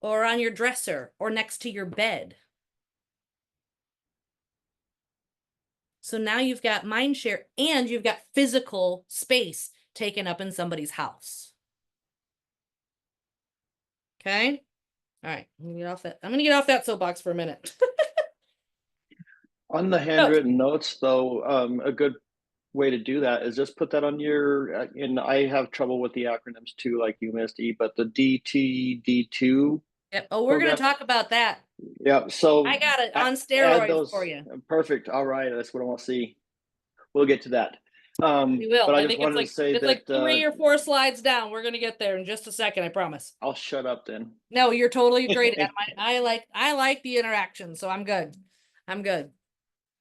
or on your dresser or next to your bed. So now you've got mind share and you've got physical space taken up in somebody's house. Okay? All right. I'm gonna get off that soapbox for a minute. On the handwritten notes, though, a good way to do that is just put that on your, and I have trouble with the acronyms too, like you, Misty, but the DTD2. Yep. Oh, we're going to program. talk about that. Yeah, so I got it on add steroids those for you. Perfect. All right, that's what I want to see. We'll get to that. We will. But I I just think wanted it's to say it's that like 3 or 4 slides down. We're going to get there in just a second, I promise. I'll shut up then. No, you're totally great at it. I like the interaction, so I'm good. I'm good.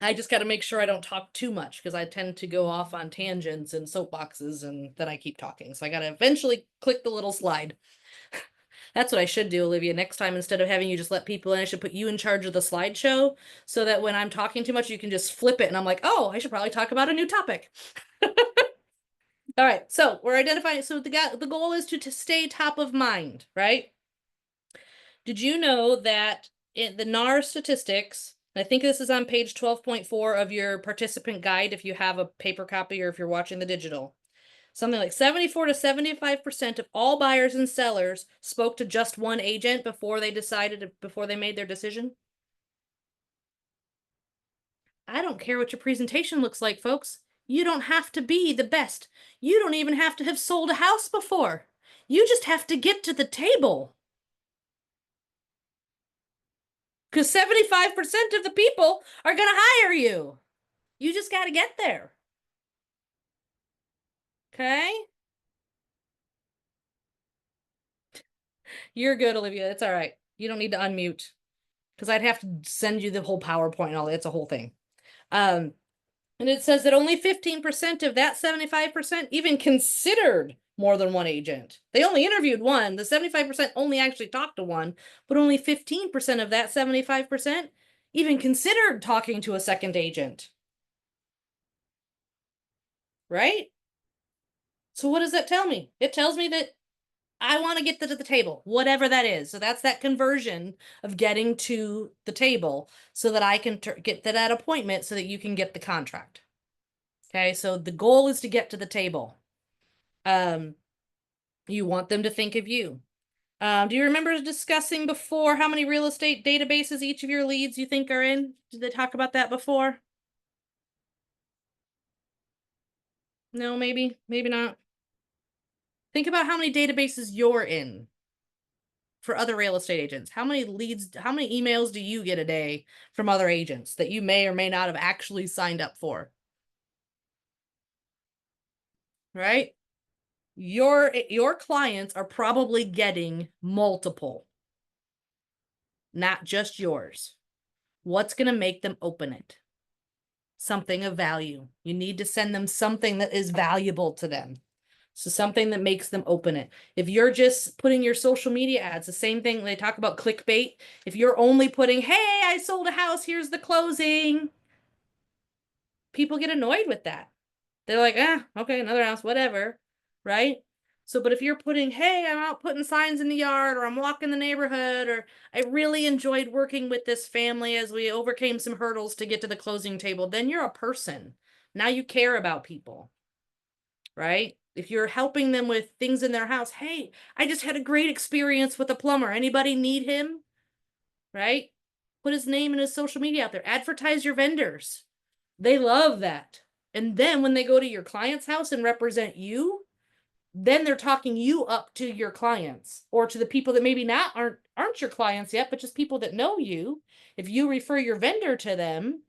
I just got to make sure I don't talk too much because I tend to go off on tangents and soapboxes and then I keep talking. So I got to eventually click the little slide. That's what I should do, Olivia. Next time, instead of having you just let people in, I should put you in charge of the slideshow so that when I'm talking too much, you can just flip it. And I'm like, oh, I should probably talk about a new topic. All right. So we're identifying. So the goal is to stay top of mind, right? Did you know that in the NAR statistics, and I think this is on page 12.4 of your participant guide if you have a paper copy or if you're watching the digital, something like 74 to 75% of all buyers and sellers spoke to just one agent before they made their decision. I don't care what your presentation looks like, folks. You don't have to be the best. You don't even have to have sold a house before. You just have to get to the table. Because 75% of the people are going to hire you. You just got to get there. Okay? You're good, Olivia. It's all right. You don't need to unmute because I'd have to send you the whole PowerPoint and all that. It's a whole thing. And it says that only 15% of that 75% even considered more than one agent. They only interviewed one. The 75% only actually talked to one, but only 15% of that 75% even considered talking to a second agent. Right? So what does that tell me? It tells me that I want to get to the table, whatever that is. So that's that conversion of getting to the table so that I can get to that appointment so that you can get the contract. Okay, so the goal is to get to the table. You want them to think of you. Do you remember discussing before how many real estate databases each of your leads you think are in? Did they talk about that before? No, maybe not. Think about how many databases you're in for other real estate agents. How many leads, how many emails do you get a day from other agents that you may or may not have actually signed up for? Right? Your clients are probably getting multiple, not just yours. What's going to make them open it? Something of value. You need to send them something that is valuable to them. So something that makes them open it. If you're just putting your social media ads, the same thing, they talk about clickbait. If you're only putting, hey, I sold a house, here's the closing. People get annoyed with that. They're like, okay, another house, whatever, right? So, but if you're putting, hey, I'm out putting signs in the yard, or I'm walking the neighborhood, or I really enjoyed working with this family as we overcame some hurdles to get to the closing table, then you're a person. Now you care about people. right? If you're helping them with things in their house, hey, I just had a great experience with a plumber. Anybody need him? Right? Put his name and his social media out there. Advertise your vendors. They love that. And then when they go to your client's house and represent you, then they're talking you up to your clients or to the people that maybe not aren't your clients yet, but just people that know you. If you refer your vendor to them,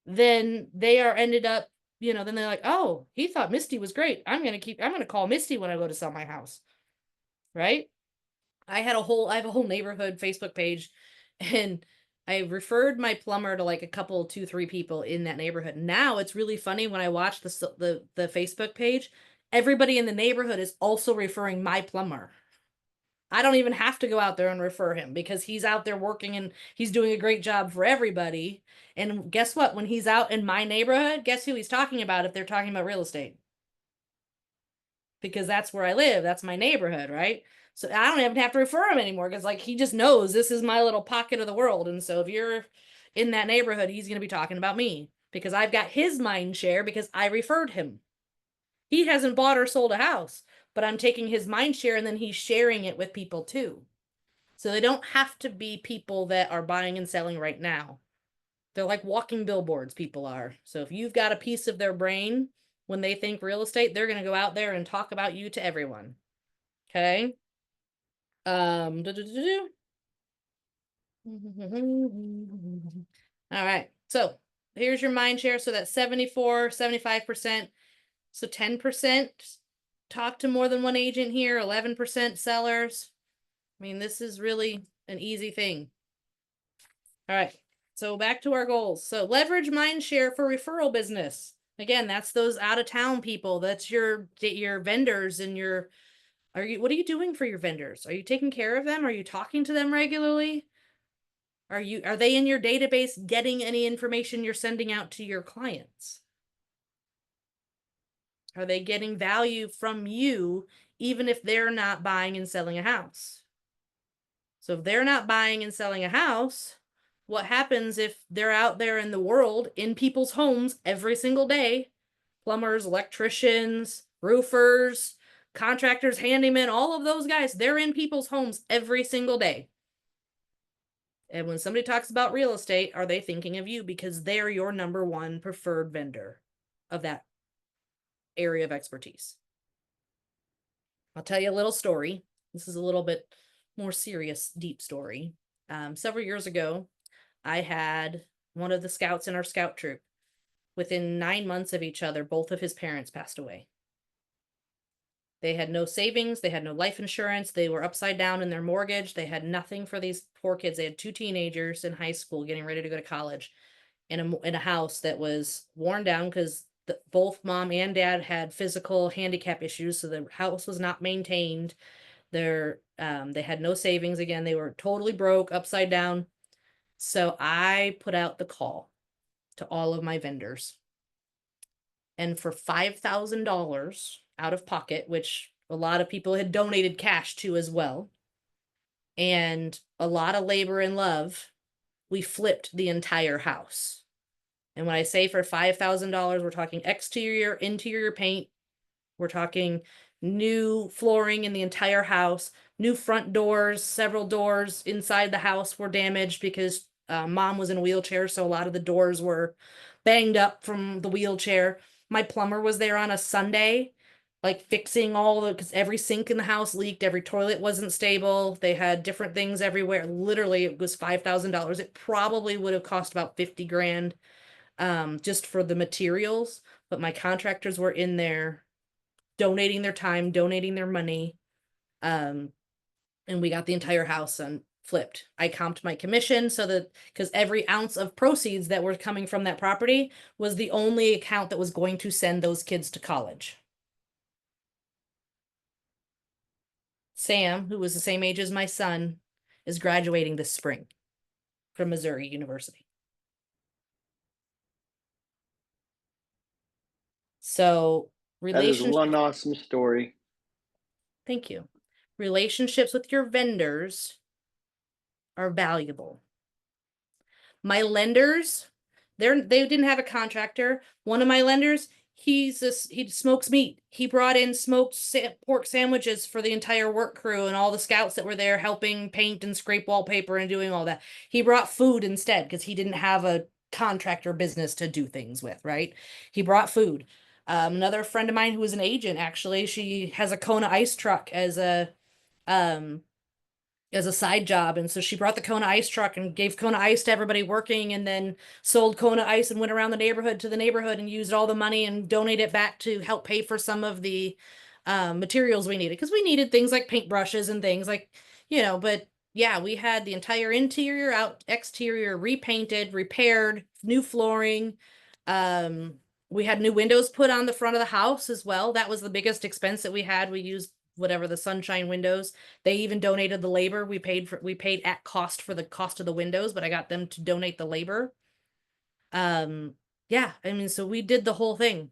then they are ended up, then they're like, oh, he thought Misty was great. I'm gonna call Misty when I go to sell my house. Right? I have a whole neighborhood Facebook page, and I referred my plumber to like a couple, 2, 3 people in that neighborhood. Now it's really funny when I watch the Facebook page, everybody in the neighborhood is also referring my plumber. I don't even have to go out there and refer him because he's out there working and he's doing a great job for everybody. And guess what? When he's out in my neighborhood, guess who he's talking about if they're talking about real estate? Because that's where I live. That's my neighborhood, right? So I don't even have to refer him anymore because like he just knows this is my little pocket of the world. And so if you're in that neighborhood, he's going to be talking about me because I've got his mind share because I referred him. He hasn't bought or sold a house, but I'm taking his mind share and then he's sharing it with people too. So they don't have to be people that are buying and selling right now. They're like walking billboards, people are. So if you've got a piece of their brain when they think real estate, they're going to go out there and talk about you to everyone. Okay? All right. So here's your mind share. So that's 74, 75%. So 10% talk to more than one agent here, 11% sellers. I mean, this is really an easy thing. All right. So back to our goals. So leverage mind share for referral business. Again, that's those out of town people. That's your vendors and what are you doing for your vendors? Are you taking care of them? Are you talking to them regularly? Are they in your database getting any information you're sending out to your clients? Are they getting value from you even if they're not buying and selling a house? So if they're not buying and selling a house, what happens if they're out there in the world in people's homes every single day? Plumbers, electricians, roofers, contractors, handymen, all of those guys, they're in people's homes every single day. And when somebody talks about real estate, are they thinking of you because they're your number one preferred vendor of that area of expertise? I'll tell you a little story. This is a little bit more serious, deep story. Several years ago, I had one of the scouts in our scout troop. Within 9 months of each other, both of his parents passed away. They had no savings. They had no life insurance. They were upside down in their mortgage. They had nothing for these poor kids. They had 2 teenagers in high school getting ready to go to college in a house that was worn down because both mom and dad had physical handicap issues. So the house was not maintained. They had no savings. Again, they were totally broke, upside down. So I put out the call to all of my vendors. And for $5,000 out of pocket, which a lot of people had donated cash to as well, and a lot of labor and love, we flipped the entire house. And when I say for $5,000, we're talking exterior, interior paint. We're talking new flooring in the entire house, new front doors, several doors inside the house were damaged because mom was in a wheelchair. So a lot of the doors were banged up from the wheelchair. My plumber was there on a Sunday, like fixing because every sink in the house leaked, every toilet wasn't stable. They had different things everywhere. Literally, it was $5,000. It probably would have cost about 50 grand just for the materials. But my contractors were in there donating their time, donating their money. And we got the entire house flipped. I comped my commission so that because every ounce of proceeds that were coming from that property was the only account that was going to send those kids to college. Sam, who was the same age as my son, is graduating this spring from Missouri University. So That is one awesome story. Thank you. Relationships with your vendors are valuable. My lenders, they didn't have a contractor. One of my lenders, he smokes meat. He brought in smoked pork sandwiches for the entire work crew and all the scouts that were there helping paint and scrape wallpaper and doing all that. He brought food instead because he didn't have a contractor business to do things with, right? He brought food. Another friend of mine who was an agent, actually, she has a Kona ice truck um as a side job. And so she brought the Kona ice truck and gave Kona ice to everybody working, and then sold Kona ice and went around the neighborhood to the neighborhood and used all the money and donated it back to help pay for some of the materials we needed. Because we needed things like paintbrushes and things like, but yeah, we had the entire interior, exterior repainted, repaired, new flooring. Um, we had new windows put on the front of the house as well. That was the biggest expense that we had. We used whatever the sunshine windows. They even donated the labor. We paid at cost for the cost of the windows, but I got them to donate the labor. Yeah, I mean, so we did the whole thing.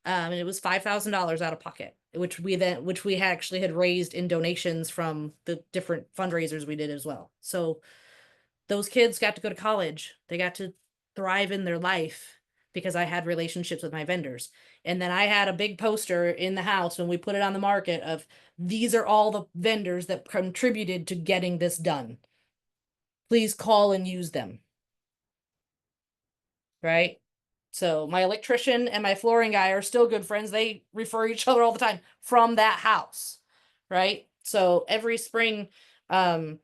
And it was $5,000 out of pocket, which we actually had raised in donations from the different fundraisers we did as well. So those kids got to go to college. They got to thrive in their life because I had relationships with my vendors. And then I had a big poster in the house when we put it on the market of, these are all the vendors that contributed to getting this done. Please call and use them. Right? So my electrician and my flooring guy are still good friends. They refer each other all the time from that house. Right? So every spring, I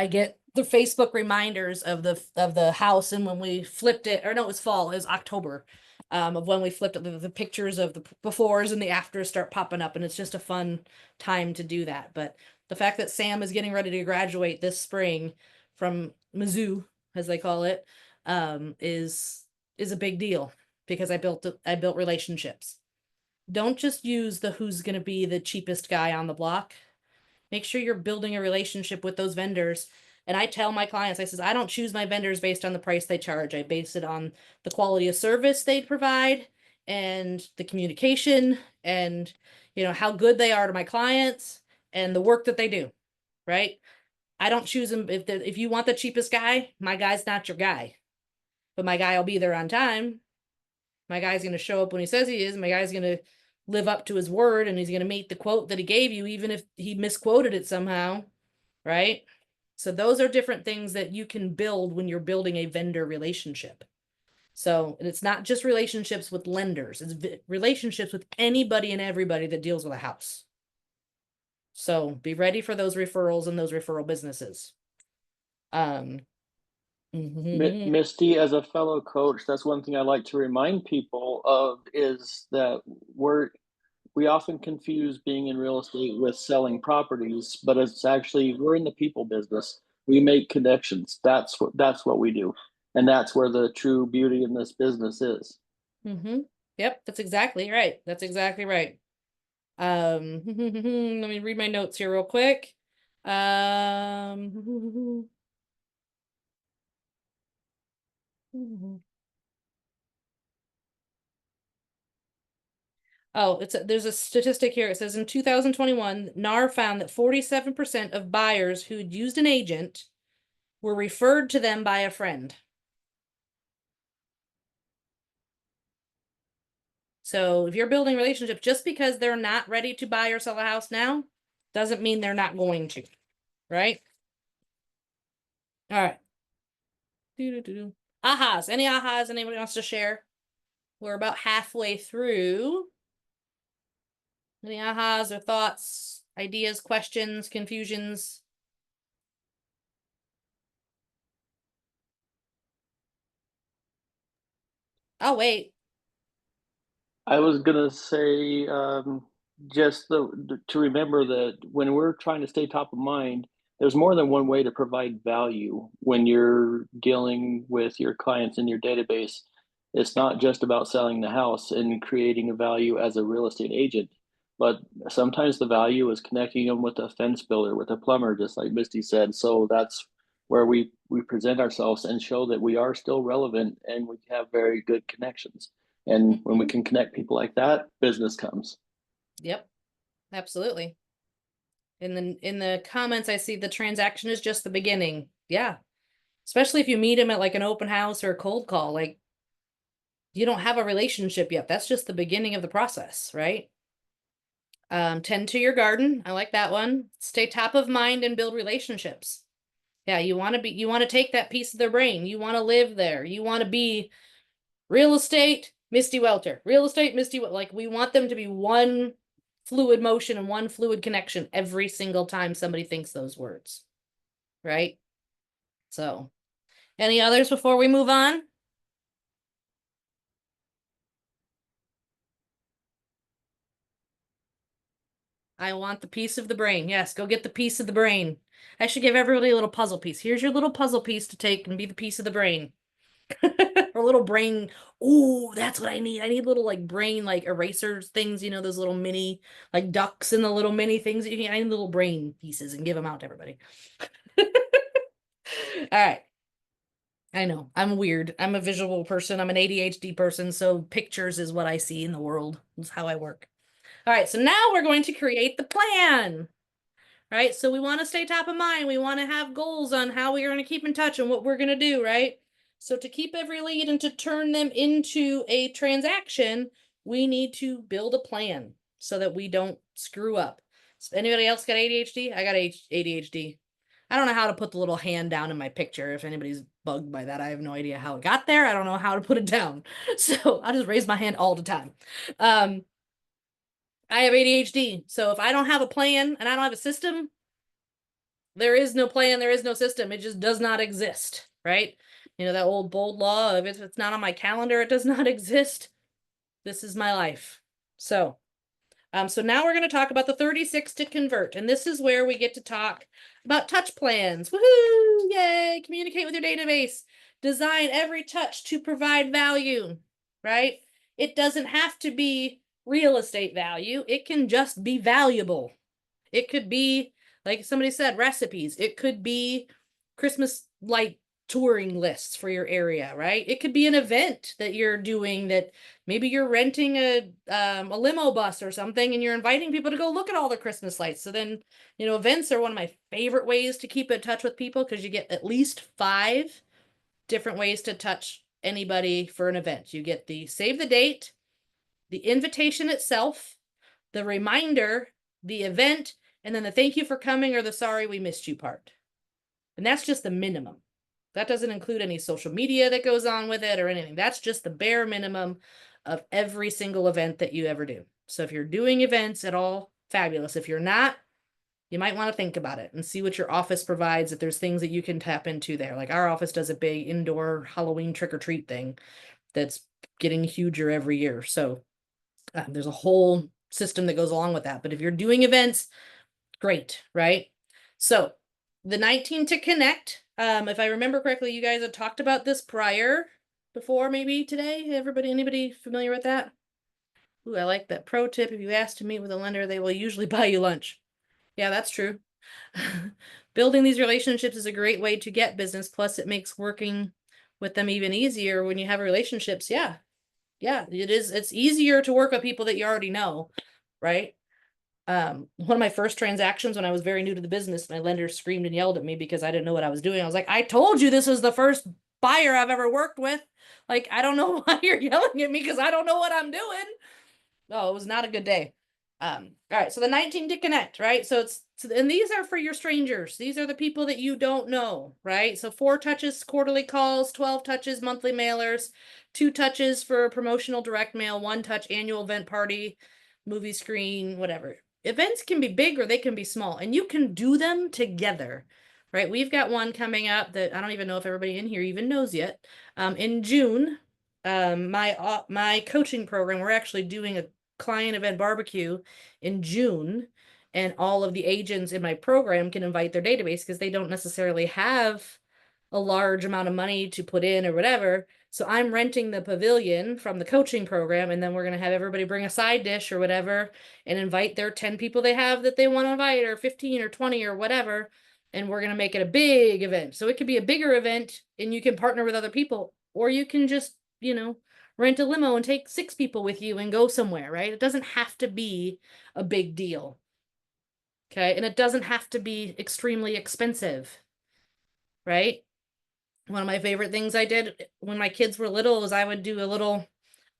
get the Facebook reminders of the house, and when we flipped it, or no, it was fall, it was October, of when we flipped it, the pictures of the befores and the afters start popping up, and it's just a fun time to do that. But the fact that Sam is getting ready to graduate this spring from Mizzou, as they call it, is a big deal because I built relationships. Don't just use the who's going to be the cheapest guy on the block. Make sure you're building a relationship with those vendors. And I tell my clients, I says, I don't choose my vendors based on the price they charge. I base it on the quality of service they provide and the communication and, how good they are to my clients and the work that they do. Right? I don't choose them. If you want the cheapest guy, my guy's not your guy, but my guy will be there on time. My guy's going to show up when he says he is. My guy's going to live up to his word, and he's going to meet the quote that he gave you, even if he misquoted it somehow. Right? So those are different things that you can build when you're building a vendor relationship. So, and it's not just relationships with lenders, it's relationships with anybody and everybody that deals with a house. So be ready for those referrals and those referral businesses. Misty, as a fellow coach, that's one thing I like to remind people of, is that we often confuse being in real estate with selling properties, but it's actually, we're in the people business. We make connections. That's what we do. And that's where the true beauty in this business is. Yep, that's exactly right. That's exactly right. Let me read my notes here real quick. Oh, there's a statistic here. It says in 2021, NAR found that 47% of buyers who'd used an agent were referred to them by a friend. So if you're building relationships, just because they're not ready to buy or sell a house now, doesn't mean they're not going to, right? All right. Ahas. Any ahas anybody wants to share? We're about halfway through. Any ahas or thoughts, ideas, questions, confusions? Oh, wait. I was gonna say, just to remember that when we're trying to stay top of mind, there's more than one way to provide value when you're dealing with your clients in your database. It's not just about selling the house and creating a value as a real estate agent, but sometimes the value is connecting them with a fence builder, with a plumber, just like Misty said. So that's where we present ourselves and show that we are still relevant and we have very good connections. And when we can connect people like that, business comes. Yep, absolutely. In the comments, I see the transaction is just the beginning. Yeah. Especially if you meet him at like an open house or a cold call, like you don't have a relationship yet. That's just the beginning of the process, right? Tend to your garden. I like that one. Stay top of mind and build relationships. Yeah, you want to take that piece of their brain. You want to live there. You want to be real estate, Misty Welter. Real estate, Misty, like we want them to be one fluid motion and one fluid connection every single time somebody thinks those words. Right? So, any others before we move on? I want the piece of the brain. Yes, go get the piece of the brain. I should give everybody a little puzzle piece. Here's your little puzzle piece to take and be the piece of the brain. Or little brain. Ooh, that's what I need. I need little like brain like erasers things, you know, those little mini like ducks and the little mini things that you can. I need little brain pieces and give them out to everybody. All right. I know. I'm weird. I'm a visual person. I'm an ADHD person, so pictures is what I see in the world. It's how I work. All right, so now we're going to create the plan. Right? So we want to stay top of mind. We want to have goals on how we are going to keep in touch and what we're going to do, right? So to keep every lead and to turn them into a transaction, we need to build a plan so that we don't screw up. So anybody else got ADHD? I got ADHD. I don't know how to put the little hand down in my picture. If anybody's bugged by that, I have no idea how it got there. I don't know how to put it down. So I just raise my hand all the time. I have ADHD. So if I don't have a plan and I don't have a system, there is no plan, there is no system. It just does not exist, right? You know, that old bold law of if it's not on my calendar, it does not exist. This is my life. So now we're going to talk about the 36 to convert. And this is where we get to talk about touch plans. Woohoo! Yay! Communicate with your database. Design every touch to provide value, right? It doesn't have to be real estate value. It can just be valuable. It could be, like somebody said, recipes. It could be Christmas light touring lists for your area, right? It could be an event that you're doing that maybe you're renting a limo bus or something and you're inviting people to go look at all the Christmas lights. So then, you know, events are one of my favorite ways to keep in touch with people because you get at least 5 different ways to touch anybody for an event. You get the save the date, the invitation itself, the reminder, the event, and then the thank you for coming or the sorry we missed you part. And that's just the minimum. That doesn't include any social media that goes on with it or anything. That's just the bare minimum of every single event that you ever do. So if you're doing events at all, fabulous. If you're not, you might want to think about it and see what your office provides, if there's things that you can tap into there. Like our office does a big indoor Halloween trick-or-treat thing that's getting huger every year. So there's a whole system that goes along with that. But if you're doing events, great, right? So the 19 to connect, if I remember correctly, you guys had talked about this before, maybe today. Anybody familiar with that? Ooh, I like that pro tip. If you ask to meet with a lender, they will usually buy you lunch. Yeah, that's true. Building these relationships is a great way to get business. Plus, it makes working with them even easier when you have relationships. Yeah, it is. It's easier to work with people that you already know, right? One of my first transactions when I was very new to the business, my lender screamed and yelled at me because I didn't know what I was doing. I was like, I told you this was the first buyer I've ever worked with. Like, I don't know why you're yelling at me because I don't know what I'm doing. Oh, it was not a good day. All right, so the 19 to connect, right? And these are for your strangers. These are the people that you don't know, right? So 4 touches, quarterly calls, 12 touches, monthly mailers, 2 touches for promotional direct mail, 1 touch annual event party, movie screen, whatever. Events can be big or they can be small, and you can do them together, right? We've got one coming up that I don't even know if everybody in here even knows yet. In June, my coaching program, we're actually doing a client event barbecue in June, and all of the agents in my program can invite their database because they don't necessarily have a large amount of money to put in or whatever. So I'm renting the pavilion from the coaching program, and then we're going to have everybody bring a side dish or whatever and invite their 10 people they have that they want to invite, or 15 or 20 or whatever. And we're going to make it a big event. So it could be a bigger event and you can partner with other people, or you can just, rent a limo and take 6 people with you and go somewhere, right? It doesn't have to be a big deal. Okay. And it doesn't have to be extremely expensive, right? One of my favorite things I did when my kids were little is I would do a little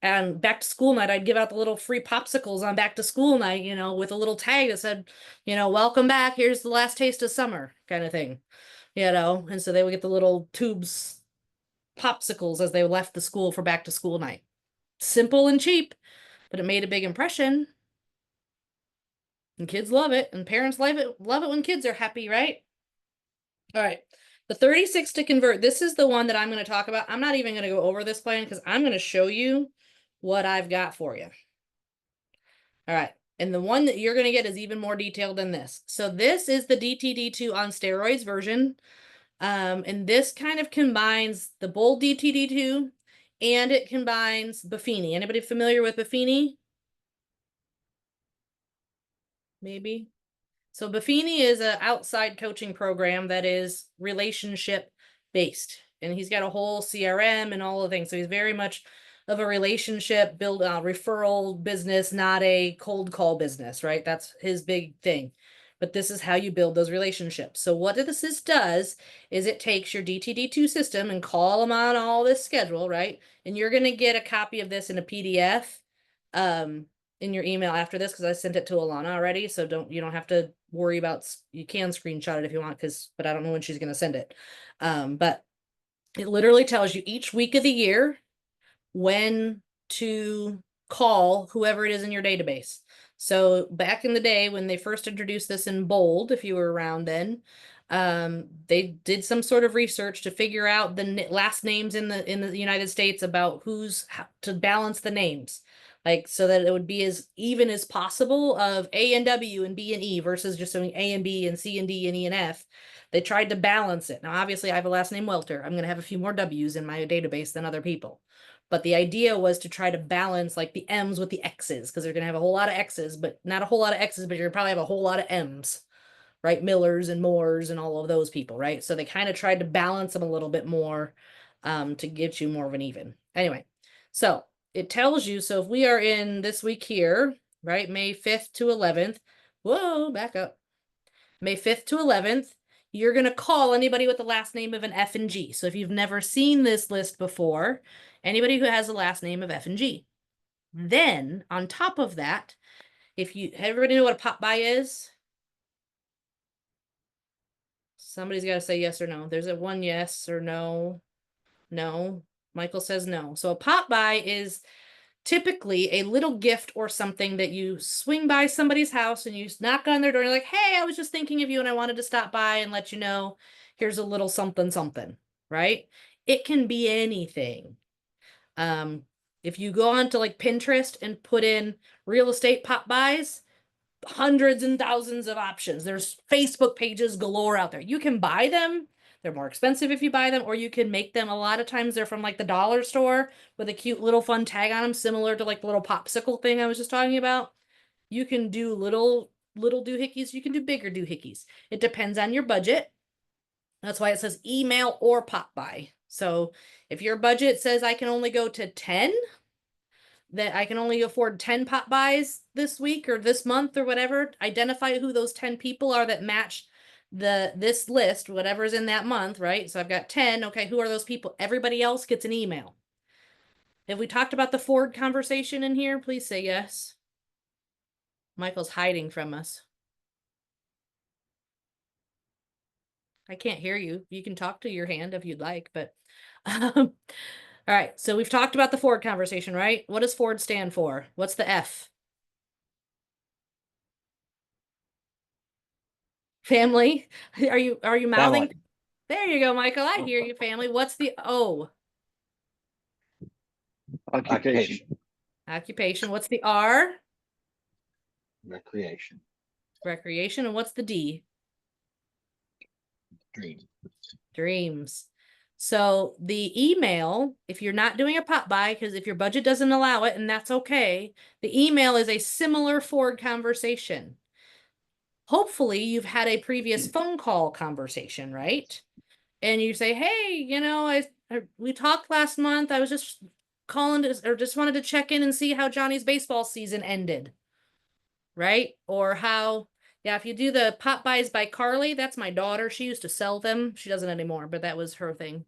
And back to school night, I'd give out the little free popsicles on back to school night, with a little tag that said, welcome back. Here's the last taste of summer kind of thing, And so they would get the little tubes popsicles as they left the school for back to school night. Simple and cheap, but it made a big impression. And kids love it, and parents love it when kids are happy, right? All right. The 36 to convert, this is the one that I'm going to talk about. I'm not even going to go over this plan because I'm going to show you what I've got for you. All right. And the one that you're going to get is even more detailed than this. So this is the DTD2 on steroids version. And this kind of combines the Bold DTD2 and it combines Buffini. Anybody familiar with Buffini? Maybe. So Buffini is an outside coaching program that is relationship based. And he's got a whole CRM and all the things. So he's very much of a relationship build referral business, not a cold call business, right? That's his big thing. But this is how you build those relationships. So what this does is it takes your DTD2 system and call them on all this schedule, right? And you're going to get a copy of this in a PDF in your email after this because I sent it to Alana already. So you don't have to worry about, you can screenshot it if you want, but I don't know when she's going to send it. But it literally tells you each week of the year when to call whoever it is in your database. So back in the day when they first introduced this in Bold, if you were around then, they did some sort of research to figure out the last names in the United States about to balance the names. Like so that it would be as even as possible of A and W and B and E versus just doing A and B and C and D and E and F. They tried to balance it. Now, obviously, I have a last name Welter. I'm going to have a few more W's in my database than other people. But the idea was to try to balance like the M's with the X's because they're going to have a whole lot of X's, but not a whole lot of X's, but you're going to probably have a whole lot of M's, right? Millers and Moores and all of those people, right? So they kind of tried to balance them a little bit more to get you more of an even. Anyway, so it tells you, so if we are in this week here, right, May 5th to 11th, whoa, back up, May 5th to 11th, you're going to call anybody with the last name of an F and G. So if you've never seen this list before, anybody who has the last name of F and G. Then, on top of that, everybody know what a pop by is? Somebody's got to say yes or no. There's a one yes or no. No. Michael says no. So a pop by is typically a little gift or something that you swing by somebody's house and you knock on their door and you're like, hey, I was just thinking of you and I wanted to stop by and let you know here's a little something, something, right? It can be anything. If you go on to like Pinterest and put in real estate pop buys, hundreds and thousands of options. There's Facebook pages galore out there. You can buy them. They're more expensive if you buy them, or you can make them. A lot of times they're from like the dollar store with a cute little fun tag on them, similar to like the little popsicle thing I was just talking about. You can do little doohickeys. You can do bigger doohickeys. It depends on your budget. That's why it says email or pop by. So if your budget says I can only go to 10, that I can only afford 10 pop buys this week or this month or whatever, identify who those 10 people are that match this list, whatever's in that month, right? So I've got 10. Okay, who are those people? Everybody else gets an email. Have we talked about the Ford conversation in here? Please say yes. Michael's hiding from us. I can't hear you. You can talk to your hand if you'd like, but all right, so we've talked about the Ford conversation, right? What does Ford stand for? What's the F? Family? Are you mouthing? Family. There you go, Michael. I hear you, family. What's the O? Occupation. Occupation. What's the R? Recreation. Recreation. And what's the D? Dream. Dreams. So the email, if you're not doing a pop by, because if your budget doesn't allow it, and that's okay, the email is a similar Ford conversation. Hopefully you've had a previous phone call conversation, right? And you say, hey, we talked last month. I was just calling or just wanted to check in and see how Johnny's baseball season ended. Right? Or if you do the pop buys by Carly, that's my daughter. She used to sell them. She doesn't anymore, but that was her thing.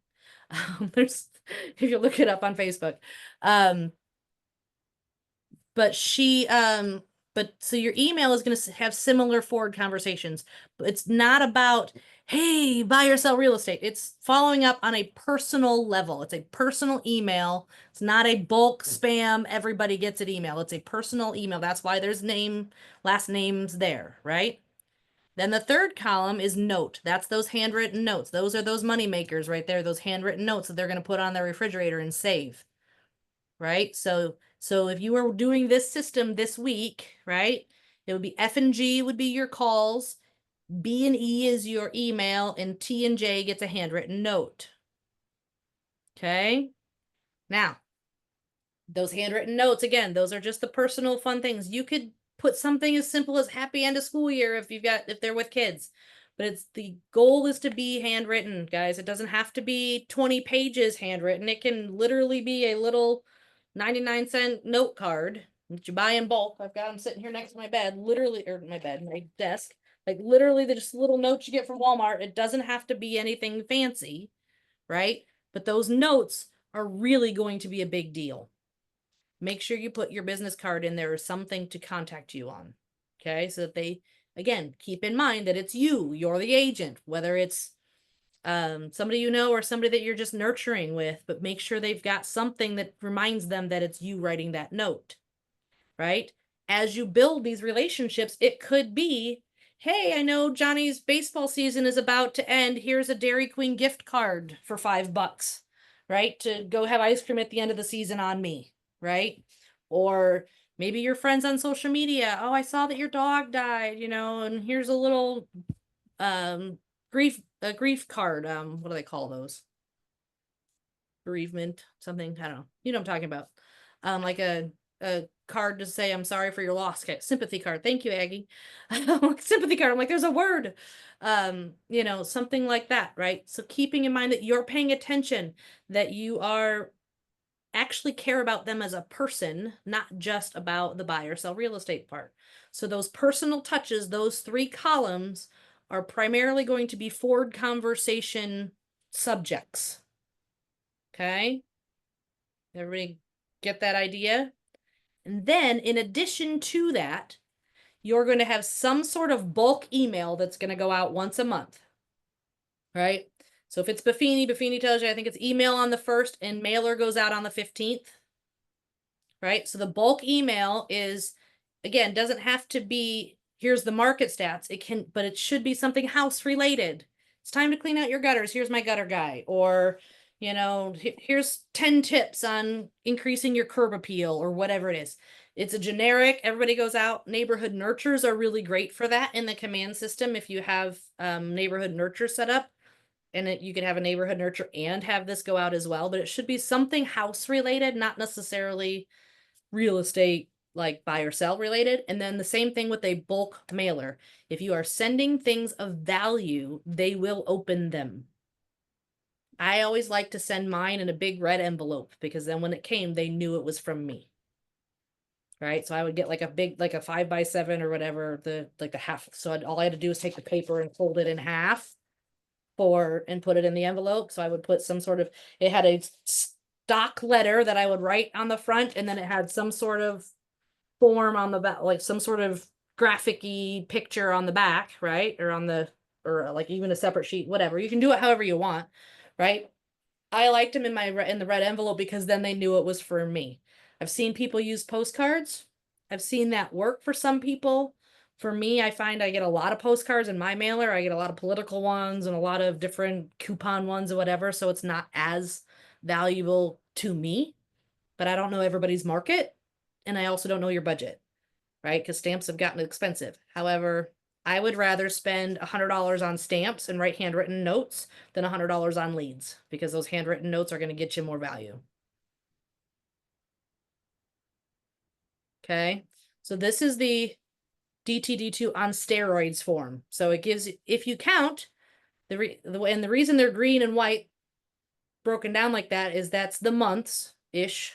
If you look it up on Facebook. but but so your email is going to have similar forward conversations, but it's not about, hey, buy or sell real estate. It's following up on a personal level. It's a personal email. It's not a bulk spam, everybody gets it email. It's a personal email. That's why there's last names there, right? Then the third column is note. That's those handwritten notes. Those are those money makers right there, those handwritten notes that they're going to put on their refrigerator and save. Right? So if you were doing this system this week, right? It would be F and G would be your calls, B and E is your email, and T and J gets a handwritten note. Okay? Now, those handwritten notes, again, those are just the personal fun things. You could put something as simple as happy end of school year if they're with kids. But it's the goal is to be handwritten, guys. It doesn't have to be 20 pages handwritten. It can literally be a little 99-cent note card that you buy in bulk. I've got them sitting here next to my bed, literally, or my desk. Like literally, they're just little notes you get from Walmart. It doesn't have to be anything fancy, right? But those notes are really going to be a big deal. Make sure you put your business card in there or something to contact you on. Okay, so that they, again, keep in mind that it's you're the agent, whether it's somebody you know or somebody that you're just nurturing with, but make sure they've got something that reminds them that it's you writing that note, right? As you build these relationships, it could be, hey, I know Johnny's baseball season is about to end. Here's a Dairy Queen gift card for $5, right? To go have ice cream at the end of the season on me, right? Or maybe your friends on social media, oh, I saw that your dog died, and here's a little grief card. What do they call those? Bereavement, something, I don't know. You know what I'm talking about. Like a card to say I'm sorry for your loss. Okay, sympathy card. Thank you, Aggie. Sympathy card. I'm like, there's a word. Something like that, right? So keeping in mind that you're paying attention, that you are actually care about them as a person, not just about the buy or sell real estate part. So those personal touches, those 3 columns are primarily going to be forward conversation subjects. Okay? Everybody get that idea? And then in addition to that, you're going to have some sort of bulk email that's going to go out once a month. Right? So if it's Buffini tells you, I think it's email on the 1st and mailer goes out on the 15th. Right? So the bulk email is, again, doesn't have to be, here's the market stats. But it should be something house related. It's time to clean out your gutters. Here's my gutter guy. Or, here's 10 tips on increasing your curb appeal or whatever it is. It's a generic, everybody goes out. Neighborhood nurtures are really great for that in the command system. If you have neighborhood nurture set up, and you could have a neighborhood nurture and have this go out as well, but it should be something house related, not necessarily real estate like buy or sell related. And then the same thing with a bulk mailer. If you are sending things of value, they will open them. I always like to send mine in a big red envelope because then when it came, they knew it was from me. Right. So I would get like a big, like a 5x7 or whatever, the half. So all I had to do was take the paper and fold it in half and put it in the envelope. So I would put some sort of, it had a stock letter that I would write on the front, and then it had some sort of form on the back, like some sort of graphic-y picture on the back, right? Or like even a separate sheet, whatever. You can do it however you want, right? I liked them in the red envelope because then they knew it was for me. I've seen people use postcards. I've seen that work for some people. For me, I find I get a lot of postcards in my mailer. I get a lot of political ones and a lot of different coupon ones or whatever. So it's not as valuable to me, but I don't know everybody's market. And I also don't know your budget, right? Because stamps have gotten expensive. However, I would rather spend $100 on stamps and write handwritten notes than $100 on leads, because those handwritten notes are going to get you more value. Okay. So this is the DTD2 on steroids form. So it gives, if you count, and the reason they're green and white broken down like that is that's the months-ish,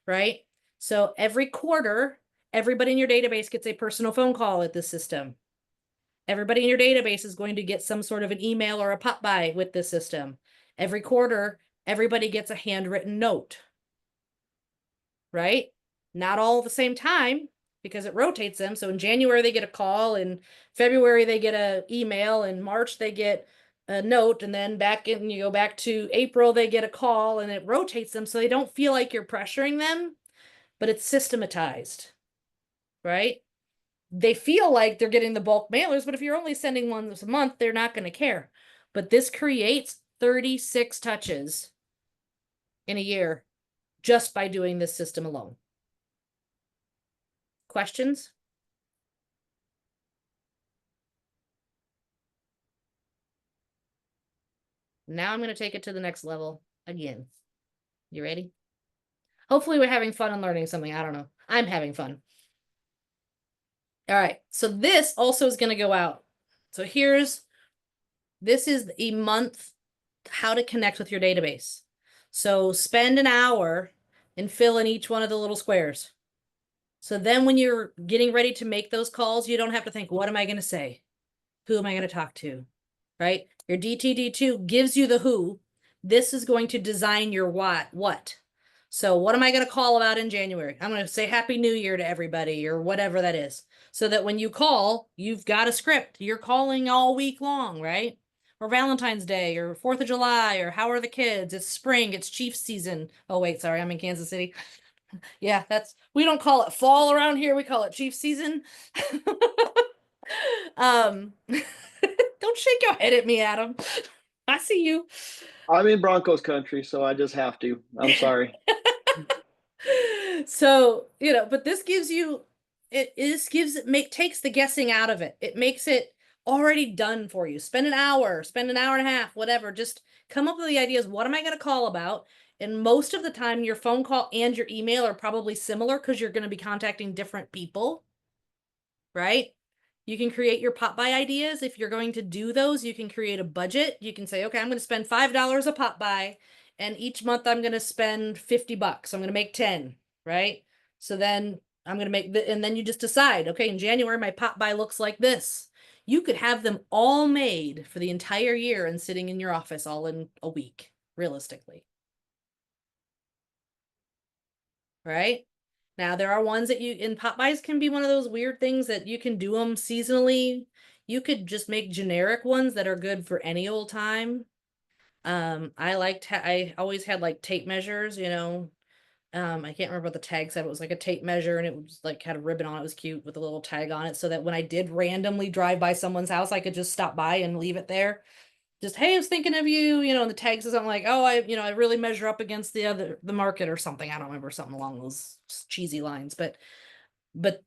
right? So every quarter, everybody in your database gets a personal phone call at this system. Everybody in your database is going to get some sort of an email or a pop-by with this system. Every quarter, everybody gets a handwritten note, right? not all at the same time because it rotates them. So in January, they get a call, in February, they get an email, in March, they get a note, and then you go back to April, they get a call, and it rotates them so they don't feel like you're pressuring them, but it's systematized, right? They feel like they're getting the bulk mailers, but if you're only sending one a month, they're not going to care. But this creates 36 touches in a year just by doing this system alone. Questions? Now I'm going to take it to the next level again. You ready? Hopefully we're having fun and learning something. I don't know. I'm having fun. All right. So this also is going to go out. So this is a month, how to connect with your database. So spend an hour and fill in each one of the little squares. So then when you're getting ready to make those calls, you don't have to think, what am I going to say? Who am I going to talk to? Right? Your DTD2 gives you the who. This is going to design your what. So what am I going to call about in January? I'm going to say Happy New Year to everybody or whatever that is. So that when you call, you've got a script. You're calling all week long, right? Or Valentine's Day or 4th of July or how are the kids? It's spring, it's Chiefs season. Oh, wait, sorry, I'm in Kansas City. Yeah, we don't call it fall around here. We call it Chiefs season. Don't shake your head at me, Adam. I see you. I'm in Broncos country, so I just have to. I'm sorry. So, but this gives you, takes the guessing out of it. It makes it already done for you. Spend an hour and a half, whatever. Just come up with the ideas. What am I going to call about? And most of the time, your phone call and your email are probably similar because you're going to be contacting different people, right? You can create your pop-by ideas. If you're going to do those, you can create a budget. You can say, okay, I'm going to spend $5 a pop-by, and each month I'm going to spend $50. I'm going to make 10, right? So then I'm going to make and then you just decide, okay, in January, my pop-by looks like this. You could have them all made for the entire year and sitting in your office all in a week, realistically. Right? Now, there are ones that in pop-bys can be one of those weird things that you can do them seasonally. You could just make generic ones that are good for any old time. I always had like tape measures, I can't remember what the tag said. It was like a tape measure and it was like had a ribbon on it. It was cute with a little tag on it so that when I did randomly drive by someone's house, I could just stop by and leave it there. Just, hey, I was thinking of you, and the tag says something like, oh, I really measure up against the market or something. I don't remember, something along those cheesy lines, but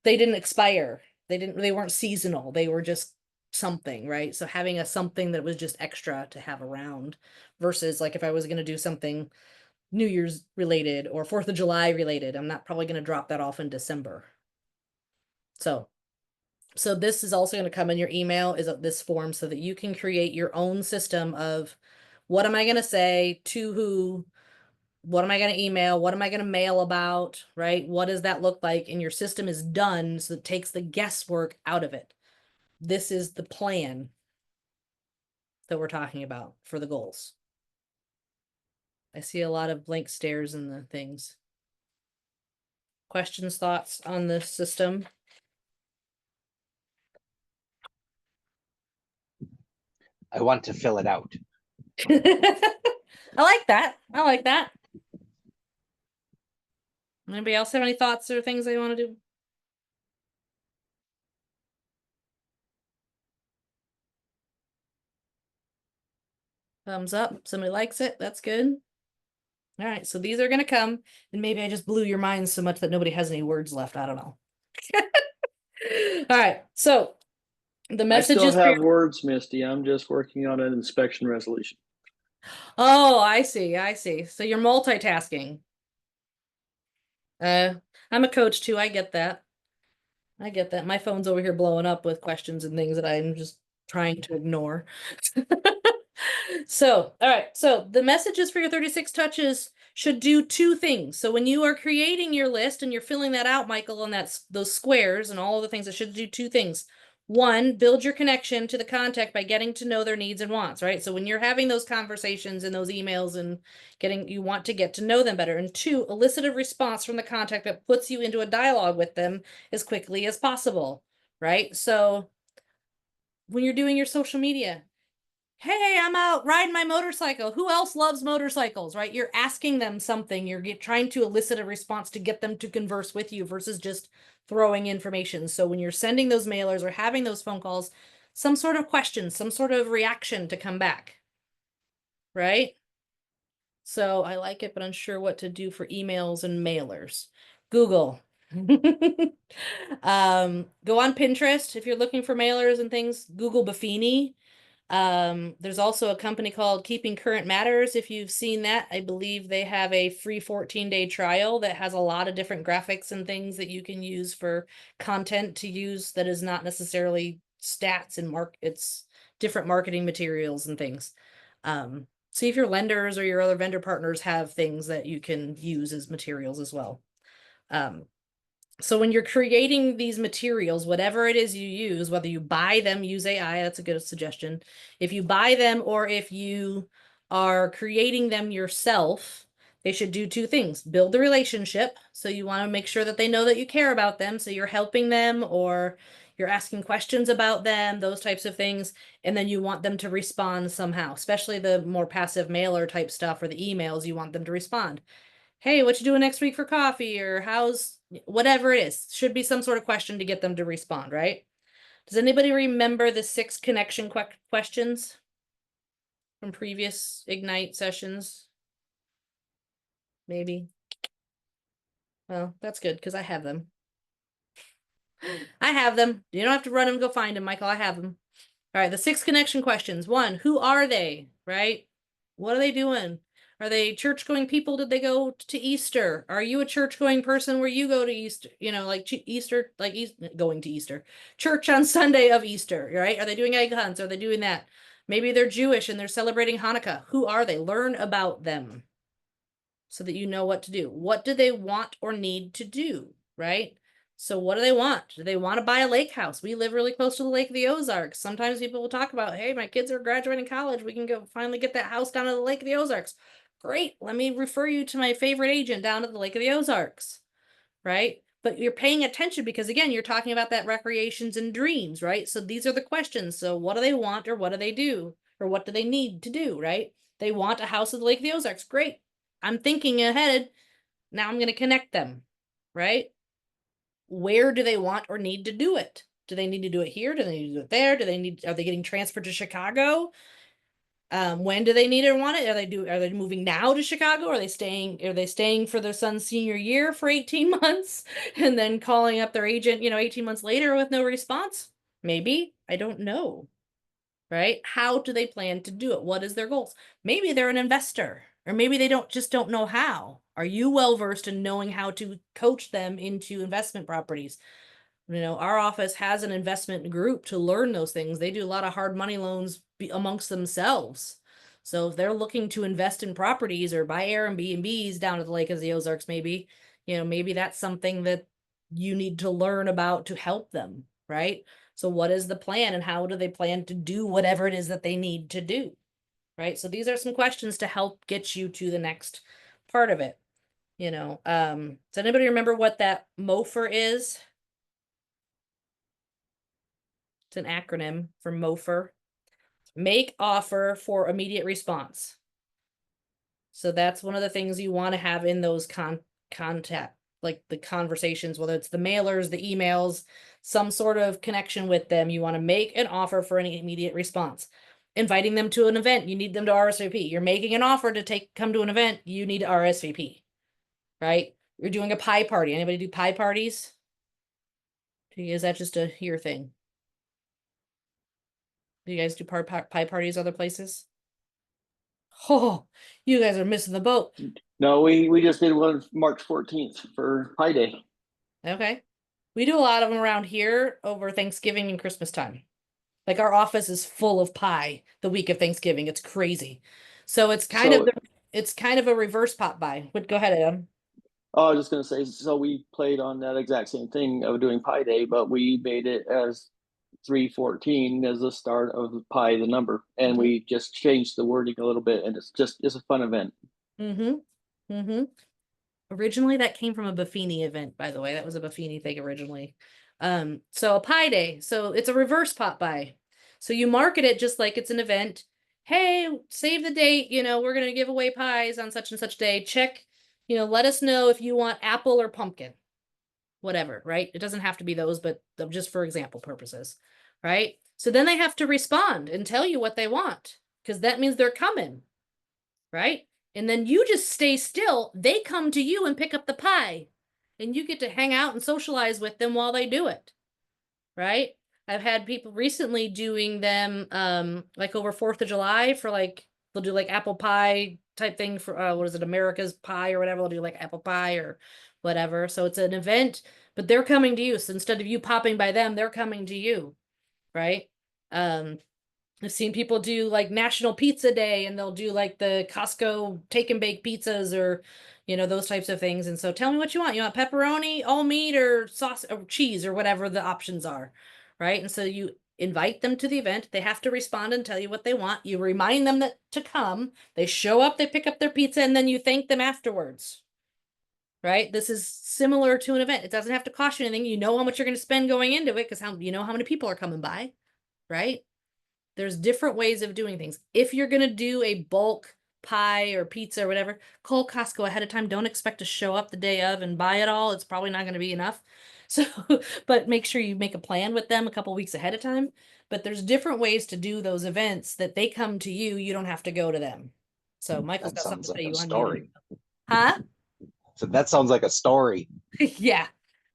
they didn't expire. They weren't seasonal. They were just something, right? So having a something that was just extra to have around versus like if I was going to do something New Year's related or 4th of July related, I'm not probably going to drop that off in December. So this is also going to come in your email, is this form, so that you can create your own system of what am I going to say to who, what am I going to email, what am I going to mail about, right? What does that look like? And your system is done, so it takes the guesswork out of it. This is the plan that we're talking about for the goals. I see a lot of blank stares in the things. Questions, thoughts on the system? I want to fill it out. I like that. I like that. Anybody else have any thoughts or things they want to do? Thumbs up. Somebody likes it. That's good. All right. So these are going to come, and maybe I just blew your mind so much that nobody has any words left. I don't know. All right. So the message I still is have words, Misty. I'm just working on an inspection resolution. Oh, I see. I see. So you're multitasking. I'm a coach too. I get that. I get that. My phone's over here blowing up with questions and things that I'm just trying to ignore. So, all right. So the messages for your 36 touches should do two things. So when you are creating your list and you're filling that out, Michael, and those squares and all of the things, it should do two things. One, build your connection to the contact by getting to know their needs and wants, right? So when you're having those conversations and those emails and you want to get to know them better. And two, elicit a response from the contact that puts you into a dialogue with them as quickly as possible, right? So when you're doing your social media, hey, I'm out riding my motorcycle. Who else loves motorcycles, right? You're asking them something. You're trying to elicit a response to get them to converse with you versus just throwing information. So when you're sending those mailers or having those phone calls, some sort of question, some sort of reaction to come back, right? So I like it, but unsure what to do for emails and mailers. Google. Go on Pinterest if you're looking for mailers and things. Google Buffini. There's also a company called Keeping Current Matters. If you've seen that, I believe they have a free 14-day trial that has a lot of different graphics and things that you can use for content to use that is not necessarily stats and it's different marketing materials and things. See if your lenders or your other vendor partners have things that you can use as materials as well. So when you're creating these materials, whatever it is you use, whether you buy them, use AI, that's a good suggestion. If you buy them or if you are creating them yourself, they should do two things. Build the relationship. So you want to make sure that they know that you care about them. So you're helping them or you're asking questions about them, those types of things. And then you want them to respond somehow, especially the more passive mailer type stuff or the emails, you want them to respond. Hey, what you doing next week for coffee? Or how's whatever it is, should be some sort of question to get them to respond, right? Does anybody remember the 6 connection questions from previous Ignite sessions? Maybe. Well, that's good because I have them. I have them. You don't have to run them, go find them, Michael. I have them. All right, the 6 connection questions. 1, who are they, right? What are they doing? Are they church-going people? Did they go to Easter? Are you a church-going person where you go to Easter, like Easter, going to Easter, church on Sunday of Easter, right? Are they doing egg hunts? Are they doing that? Maybe they're Jewish and they're celebrating Hanukkah. Who are they? Learn about them so that you know what to do. What do they want or need to do, right? So what do they want? Do they want to buy a lake house? We live really close to the Lake of the Ozarks. Sometimes people will talk about, hey, my kids are graduating college. We can go finally get that house down to the Lake of the Ozarks. Great. Let me refer you to my favorite agent down at the Lake of the Ozarks, right? But you're paying attention because, again, you're talking about that recreations and dreams, right? So these are the questions. So what do they want or what do they do? Or what do they need to do, right? They want a house at the Lake of the Ozarks. Great. I'm thinking ahead. Now I'm going to connect them, right? Where do they want or need to do it? Do they need to do it here? Do they need to do it there? Are they getting transferred to Chicago? When do they need or want it? Are they moving now to Chicago? Are they staying for their son's senior year for 18 months and then calling up their agent, 18 months later with no response? Maybe. I don't know. Right? How do they plan to do it? What is their goals? Maybe they're an investor, or maybe they don't know how. Are you well versed in knowing how to coach them into investment properties? Our office has an investment group to learn those things. They do a lot of hard money loans amongst themselves. So if they're looking to invest in properties or buy Airbnbs down at the Lake of the Ozarks, maybe that's something that you need to learn about to help them, right? So what is the plan and how do they plan to do whatever it is that they need to do, right? So these are some questions to help get you to the next part of it. Does anybody remember what that MOFR is? It's an acronym for MOFR. Make offer for immediate response. So that's one of the things you want to have in those contact, like the conversations, whether it's the mailers, the emails, some sort of connection with them. You want to make an offer for an immediate response. Inviting them to an event, you need them to RSVP. You're making an offer to come to an event, you need to RSVP, right? You're doing a pie party. Anybody do pie parties? Is that just a here thing? Do you guys do pie parties other places? Oh, you guys are missing the boat. No, we just did one March 14th for Pi Day. Okay. We do a lot of them around here over Thanksgiving and Christmas time. Like our office is full of pie the week of Thanksgiving. It's crazy. So it's kind of a reverse pop by. But go ahead, Adam. Oh, I was just gonna say, so we played on that exact same thing of doing Pi Day, but we made it as 314 as the start of pi the number, and we just changed the wording a little bit, and it's a fun event. Originally, that came from a Buffini event, by the way. That was a Buffini thing originally. So a pie day. So it's a reverse pot buy. So you market it just like it's an event. Hey, save the date. You know, we're going to give away pies on such and such day. Check, you know, let us know if you want apple or pumpkin. Whatever, right? It doesn't have to be those, but just for example purposes, right? So then they have to respond and tell you what they want, because that means they're coming, right? And then you just stay still. They come to you and pick up the pie, and you get to hang out and socialize with them while they do it, right? I've had people recently doing them like over 4th of July for like, they'll do like apple pie type thing for what is it, America's Pie or whatever. They'll do like apple pie or whatever. So it's an event, but they're coming to you. So instead of you popping by them, they're coming to you, right? I've seen people do like National Pizza Day, and they'll do like the Costco take and bake pizzas, or, you know, those types of things. And so tell me what you want. You want pepperoni, all meat, or sauce or cheese, or whatever the options are, right? And so you invite them to the event. They have to respond and tell you what they want. You remind them that to come. They show up, they pick up their pizza, and then you thank them afterwards. Right? This is similar to an event. It doesn't have to cost you anything. You know how much you're going to spend going into it, because you know how many people are coming by, right? There's different ways of doing things. If you're going to do a bulk pie or pizza or whatever, call Costco ahead of time. Don't expect to show up the day of and buy it all. It's probably not going to be enough. So, but make sure you make a plan with them a couple weeks ahead of time. But there's different ways to do those events that they come to you. You don't have to go to them. So Michael's That got something sounds to say. like a You want story. Huh? So that sounds like a story. Yeah.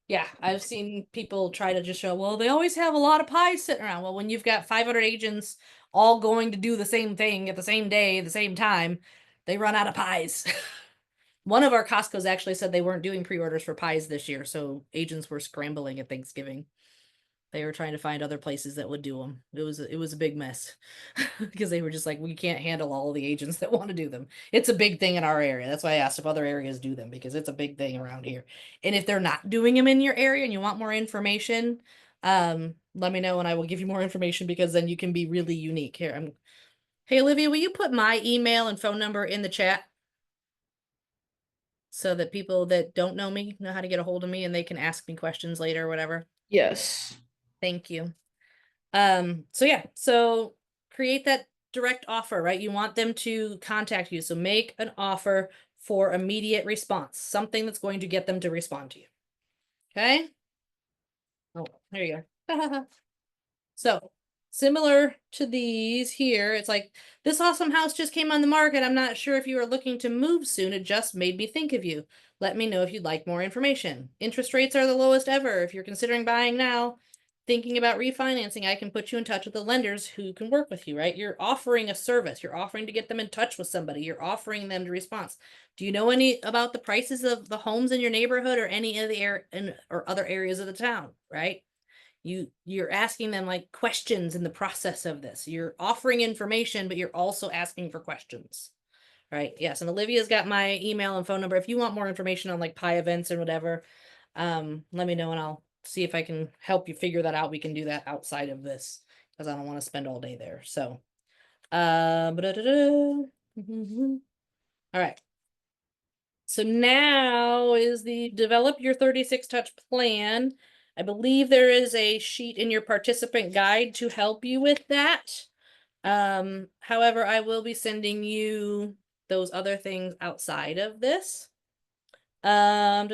Yeah. I've seen people try to just show, well, they always have a lot of pies sitting around. Well, when you've got 500 agents all going to do the same thing at the same day, at the same time, they run out of pies. One of our Costco's actually said they weren't doing pre-orders for pies this year, so agents were scrambling at Thanksgiving. They were trying to find other places that would do them. It was a big mess because they were just like, we can't handle all the agents that want to do them. It's a big thing in our area. That's why I asked if other areas do them, because it's a big thing around here. And if they're not doing them in your area and you want more information, let me know and I will give you more information, because then you can be really unique. Here, hey Olivia, will you put my email and phone number in the chat so that people that don't know me know how to get a hold of me and they can ask me questions later or whatever? Yes. Thank you. So yeah, so create that direct offer, right? You want them to contact you. So make an offer for immediate response, something that's going to get them to respond to you. Okay. Oh, there you go. So similar to these here, it's like, this awesome house just came on the market. I'm not sure if you are looking to move soon. It just made me think of you. Let me know if you'd like more information. Interest rates are the lowest ever. If you're considering buying now, thinking about refinancing, I can put you in touch with the lenders who can work with you, right? You're offering a service. You're offering to get them in touch with somebody. You're offering them the response. Do you know any about the prices of the homes in your neighborhood or any of the or other areas of the town, right? You're asking them like questions in the process of this. You're offering information, but you're also asking for questions, right? Yes. And Olivia's got my email and phone number. If you want more information on like pie events and whatever, let me know and I'll see if I can help you figure that out. We can do that outside of this, because I don't want to spend all day there. So, all right. So now is the develop your 36 touch plan. I believe there is a sheet in your participant guide to help you with that. However, I will be sending you those other things outside of this. All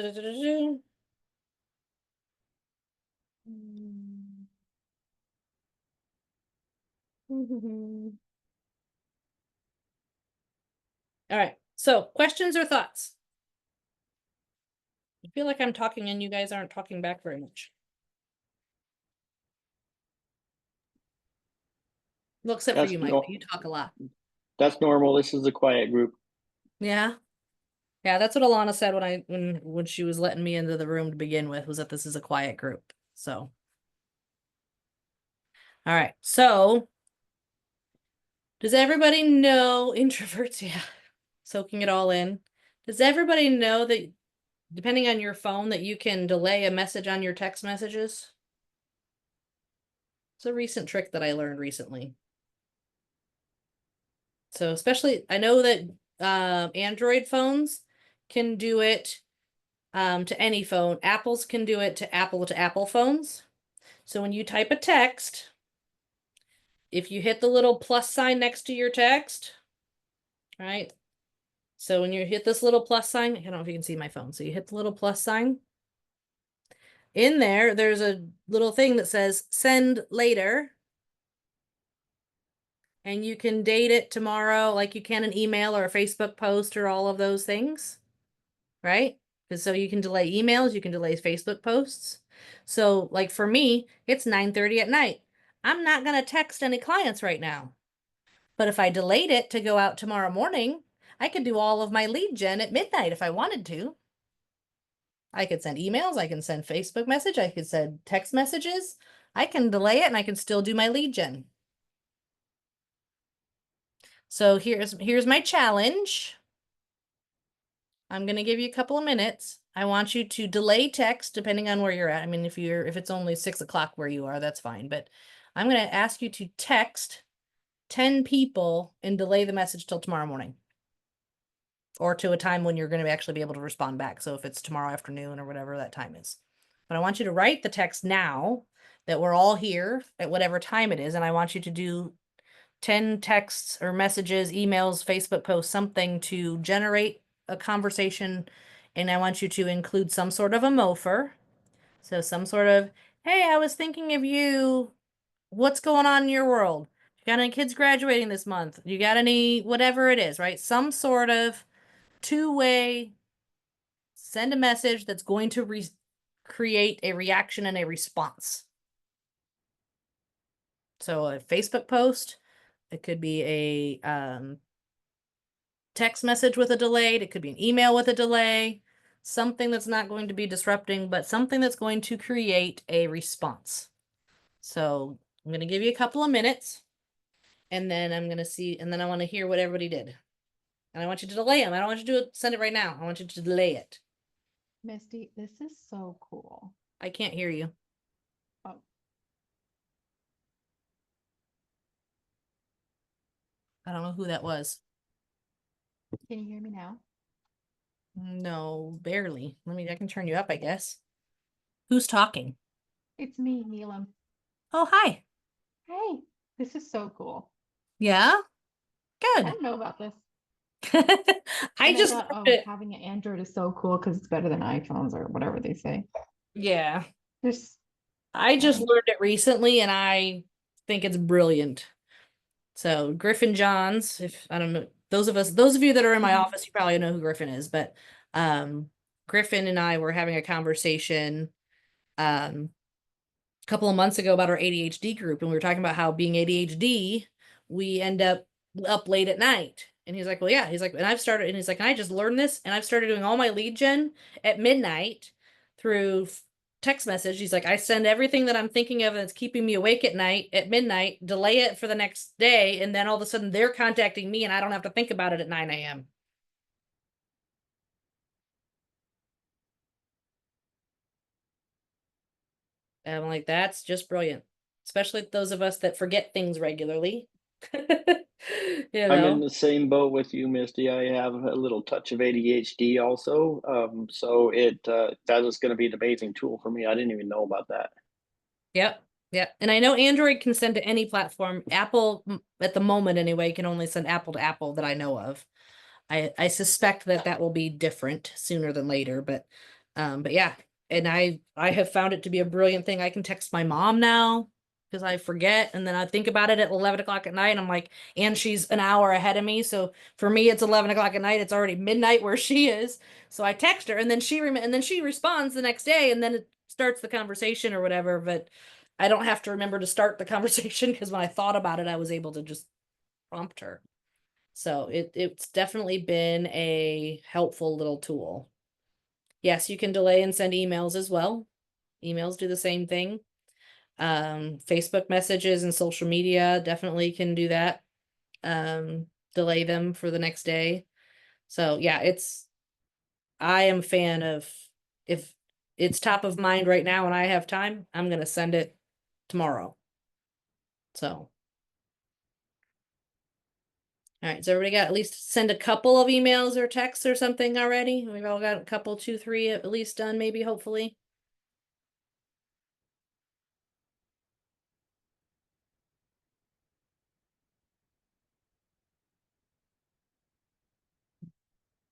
right. So questions or thoughts? I feel like I'm talking and you guys aren't talking back very much. Well, except for you, Mike. You talk a lot. That's normal. This is a quiet group. Yeah. Yeah, that's what Alana said when she was letting me into the room to begin with, was that this is a quiet group. So, all right. So, does everybody know introverts? Yeah, soaking it all in. Does everybody know that depending on your phone that you can delay a message on your text messages? It's a recent trick that I learned recently. So especially, I know that Android phones can do it to any phone. Apple's can do it to Apple phones. So when you type a text, if you hit the little plus sign next to your text, right? So when you hit this little plus sign, I don't know if you can see my phone. So you hit the little plus sign. In there, there's a little thing that says send later. And you can date it tomorrow like you can an email or a Facebook post or all of those things, right? Because so you can delay emails, you can delay Facebook posts. So like for me, it's 9:30 at night. I'm not going to text any clients right now. But if I delayed it to go out tomorrow morning, I could do all of my lead gen at midnight if I wanted to. I could send emails, I can send Facebook message, I could send text messages. I can delay it and I can still do my lead gen. So here's my challenge. I'm going to give you a couple of minutes. I want you to delay text depending on where you're at. I mean, if it's only 6 o'clock where you are, that's fine. But I'm going to ask you to text 10 people and delay the message till tomorrow morning. Or to a time when you're going to actually be able to respond back. So if it's tomorrow afternoon or whatever that time is. But I want you to write the text now that we're all here at whatever time it is. And I want you to do 10 texts or messages, emails, Facebook posts, something to generate a conversation. And I want you to include some sort of a mofer. So some sort of, hey, I was thinking of you. What's going on in your world? You got any kids graduating this month? You got any, whatever it is, right? Some sort of two-way send a message that's going to create a reaction and a response. So a Facebook post, it could be a text message with a delay. It could be an email with a delay. Something that's not going to be disrupting, but something that's going to create a response. So I'm going to give you a couple of minutes. And then I'm going to see, and then I want to hear what everybody did. And I want you to delay them. I don't want you to send it right now. I want you to delay it. Misty, this is so cool. I can't hear you. Oh, I don't know who that was. can you hear me now? No, barely. I can turn you up, I guess. Who's talking? It's me, Neelam. Oh, hi. Hey, this is so cool. Yeah? I Good. didn't know about this. I And just thought, learned oh, it. having an Android is so cool because it's better than iPhones or whatever they say. Yeah. There's I just learned it recently and I think it's brilliant. So Griffin Johns, if I don't know, those of you that are in my Mhm. office, you probably know who Griffin is, but Griffin and I were having a conversation a couple of months ago about our ADHD group, and we were talking about how being ADHD, we end up late at night. And he's like, well, yeah. He's like, and he's like, and I just learned this, and I've started doing all my lead gen at midnight through text message. He's like, I send everything that I'm thinking of that's keeping me awake at night at midnight, delay it for the next day, and then all of a sudden they're contacting me, and I don't have to think about it at 9 a.m. And I'm like, that's just brilliant, especially those of us that forget things regularly. You I'm in know, the same boat with you, Misty. I have a little touch of ADHD also. So that is going to be an amazing tool for me. I didn't even know about that. yep, yep. And I know Android can send to any platform. Apple, at the moment anyway, can only send Apple to Apple that I know of. I suspect that will be different sooner than later, but yeah. And I have found it to be a brilliant thing. I can text my mom now because I forget, and then I think about it at 11 o'clock at night. And I'm like, and she's an hour ahead of me, so for me it's 11 o'clock at night. It's already midnight where she is. So I text her, and then she responds the next day, and then it starts the conversation or whatever. But I don't have to remember to start the conversation because when I thought about it, I was able to just prompt her. So it's definitely been a helpful little tool. Yes, you can delay and send emails as well. Emails do the same thing. Facebook messages and social media definitely can do that. Delay them for the next day. So yeah, I am a fan of, if it's top of mind right now and I have time, I'm gonna send it tomorrow. So. All right, so everybody got at least send a couple of emails or texts or something already? We've all got a couple, 2, 3 at least done, maybe, hopefully.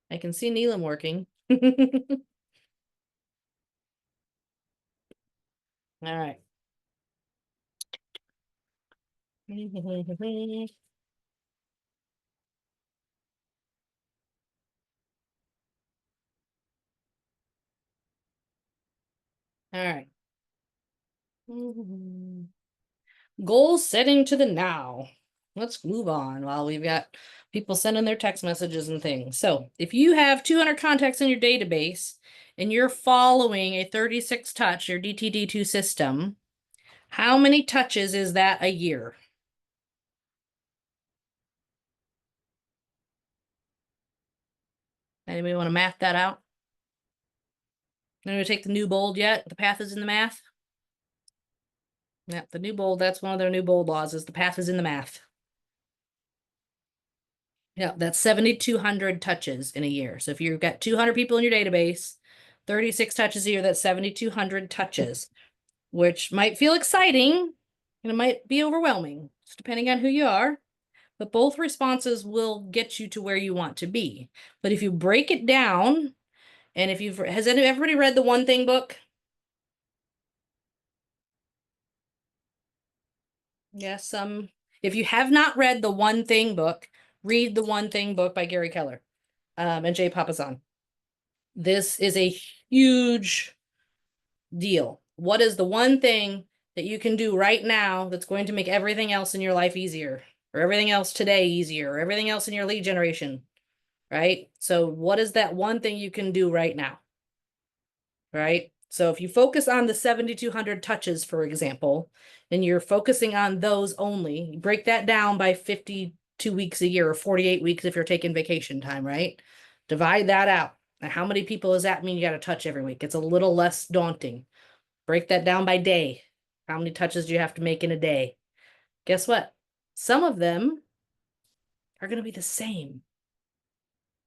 I can see Neelam working. All right. All right. Goal setting to the now. Let's move on while we've got people sending their text messages and things. So if you have 200 contacts in your database and you're following a 36 touch, your DTD2 system, how many touches is that a year? Anybody want to math that out? I'm going to take the new bold yet? The path is in the math? Yep, the new bold, that's one of their new bold laws is the path is in the math. Yeah, that's 7,200 touches in a year. So if you've got 200 people in your database, 36 touches a year, that's 7,200 touches, which might feel exciting and it might be overwhelming, just depending on who you are. But both responses will get you to where you want to be. But if you break it down, and if you've, has everybody read the One Thing book? Yes, if you have not read the One Thing book, read the One Thing book by Gary Keller, and Jay Papasan. This is a huge deal. What is the one thing that you can do right now that's going to make everything else in your life easier, or everything else today easier, or everything else in your lead generation, right? So what is that one thing you can do right now, right? So if you focus on the 7,200 touches, for example, and you're focusing on those only, break that down by 52 weeks a year or 48 weeks if you're taking vacation time, right? Divide that out. Now, how many people does that mean you got to touch every week? It's a little less daunting. Break that down by day. How many touches do you have to make in a day? Guess what? Some of them are going to be the same,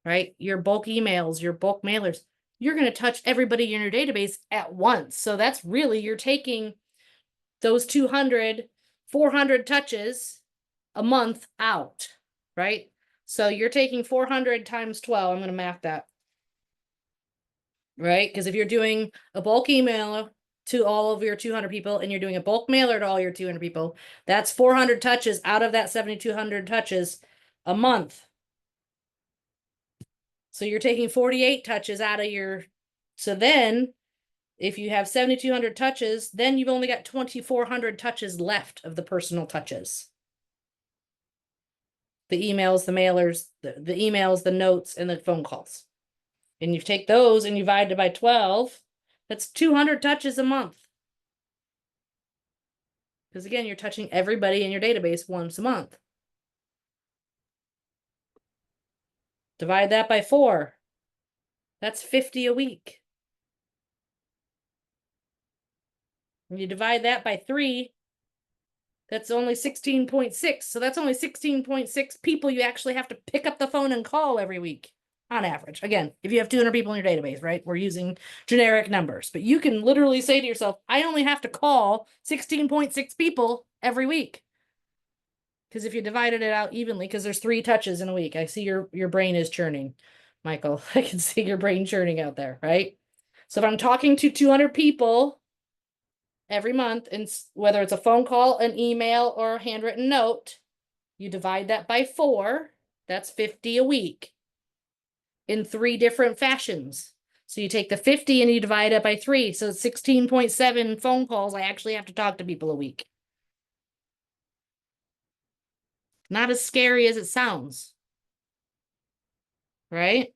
right? Your bulk emails, your bulk mailers, you're going to touch everybody in your database at once. So that's really, you're taking those 200, 400 touches a month out, right? So you're taking 400 times 12. I'm going to math that, right? Because if you're doing a bulk email to all of your 200 people and you're doing a bulk mailer to all your 200 people, that's 400 touches out of that 7,200 touches a month. So you're taking 48 touches out of your, so then if you have 7,200 touches, then you've only got 2,400 touches left of the personal touches. The emails, the mailers, the emails, the notes, and the phone calls. And you take those and you divide it by 12, that's 200 touches a month. Because again, you're touching everybody in your database once a month. Divide that by 4. That's 50 a week. And you divide that by 3, that's only 16.6. So that's only 16.6 people you actually have to pick up the phone and call every week on average. Again, if you have 200 people in your database, right? We're using generic numbers, but you can literally say to yourself, I only have to call 16.6 people every week. Because if you divided it out evenly, because there's 3 touches in a week, I see your brain is churning, Michael. I can see your brain churning out there, right? So if I'm talking to 200 people every month, and whether it's a phone call, an email, or a handwritten note, you divide that by 4, that's 50 a week in 3 different fashions. So you take the 50 and you divide it by 3. So it's 16.7 phone calls I actually have to talk to people a week. Not as scary as it sounds, right?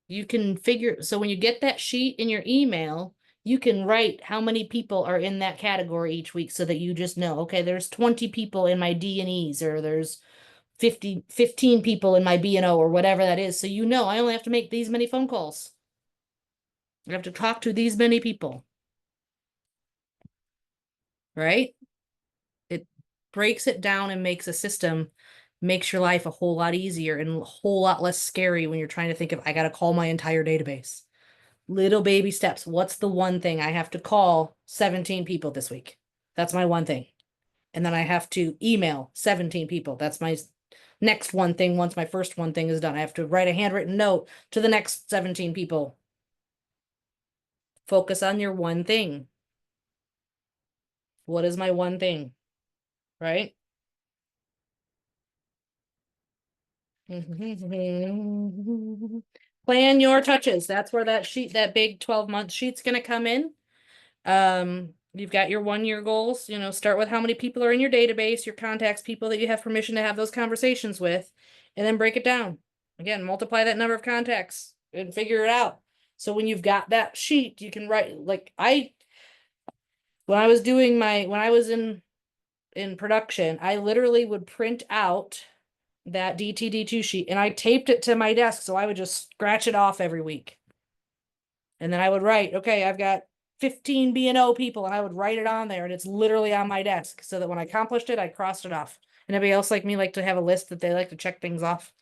You can figure, so when you get that sheet in your email, you can write how many people are in that category each week so that you just know, okay, there's 20 people in my D&Es, or there's 15 people in my B&O, or whatever that is. So you know, I only have to make these many phone calls. I have to talk to these many people. Right? breaks it down and makes a system, makes your life a whole lot easier and a whole lot less scary when you're trying to think of, I got to call my entire database. Little baby steps. What's the one thing I have to call 17 people this week? That's my one thing. And then I have to email 17 people. That's my next one thing. Once my first one thing is done, I have to write a handwritten note to the next 17 people. Focus on your one thing. What is my one thing? Right? Plan your touches. That's where that sheet, that big 12-month sheet's going to come in. You've got your 1-year goals, start with how many people are in your database, your contacts, people that you have permission to have those conversations with, and then break it down. Again, multiply that number of contacts and figure it out. So when you've got that sheet, you can write, like when I was in production, I literally would print out that DTD2 sheet and I taped it to my desk. So I would just scratch it off every week. And then I would write, okay, I've got 15 B&O people, and I would write it on there, and it's literally on my desk so that when I accomplished it, I crossed it off. And everybody else like me like to have a list that they like to check things off.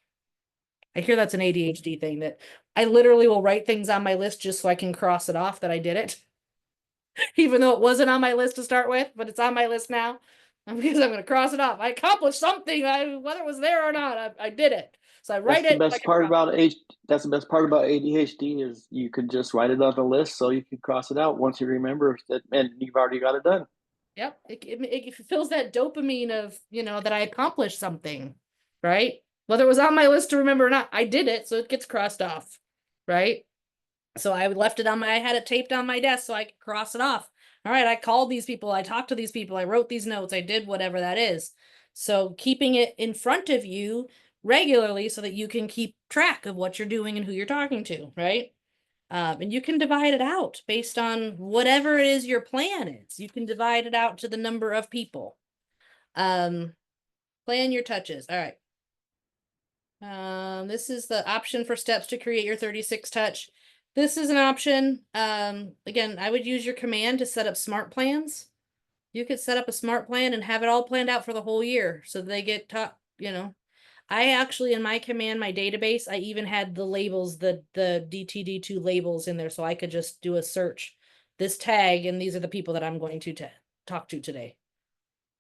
I hear that's an ADHD thing, that I literally will write things on my list just so I can cross it off that I did it. Even though it wasn't on my list to start with, but it's on my list now. Because I'm going to cross it off. I accomplished something, whether it was there or not, I did it. So I write That's it. the best part about That's the best part about ADHD is you can just write it on the list so you can cross it out once you remember that, and you've already got it done. Yep, it fills that dopamine of that I accomplished something, right? Whether it was on my list to remember or not, I did it, so it gets crossed off, right? So I left it on I had it taped on my desk so I could cross it off. All right, I called these people, I talked to these people, I wrote these notes, I did whatever that is. So keeping it in front of you regularly so that you can keep track of what you're doing and who you're talking to, right? And you can divide it out based on whatever it is your plan is. You can divide it out to the number of people. Plan your touches. All right. This is the option for steps to create your 36 touch. This is an option. Again, I would use your command to set up smart plans. You could set up a smart plan and have it all planned out for the whole year so they get taught, I actually, in my command, my database, I even had the labels, the DTD2 labels in there so I could just do a search, this tag, and these are the people that I'm going to talk to today.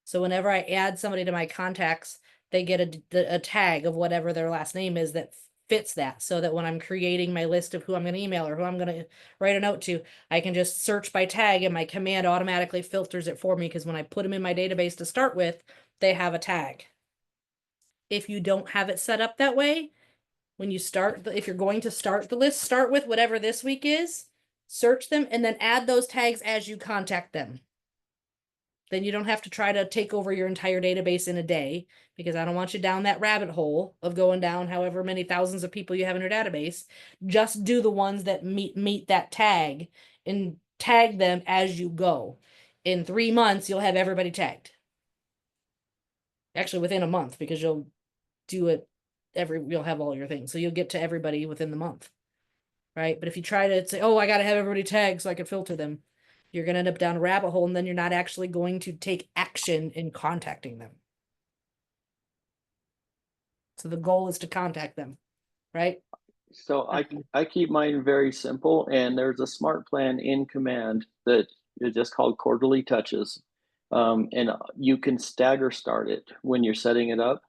So whenever I add somebody to my contacts, they get a tag of whatever their last name is that fits that, so that when I'm creating my list of who I'm going to email or who I'm going to write a note to, I can just search by tag and my command automatically filters it for me, because when I put them in my database to start with, they have a tag. If you don't have it set up that way, when you start, if you're going to start the list, start with whatever this week is, search them, and then add those tags as you contact them. Then you don't have to try to take over your entire database in a day, because I don't want you down that rabbit hole of going down however many thousands of people you have in your database. Just do the ones that meet that tag and tag them as you go. In 3 months, you'll have everybody tagged. Actually, within a month, because you'll do it you'll have all your things. So you'll get to everybody within the month, right? But if you try to say, oh, I got to have everybody tagged so I can filter them, you're going to end up down a rabbit hole, and then you're not actually going to take action in contacting them. So the goal is to contact them, right? So I keep mine very simple, and there's a smart plan in command that is just called quarterly touches. And you can stagger start it when you're setting it up,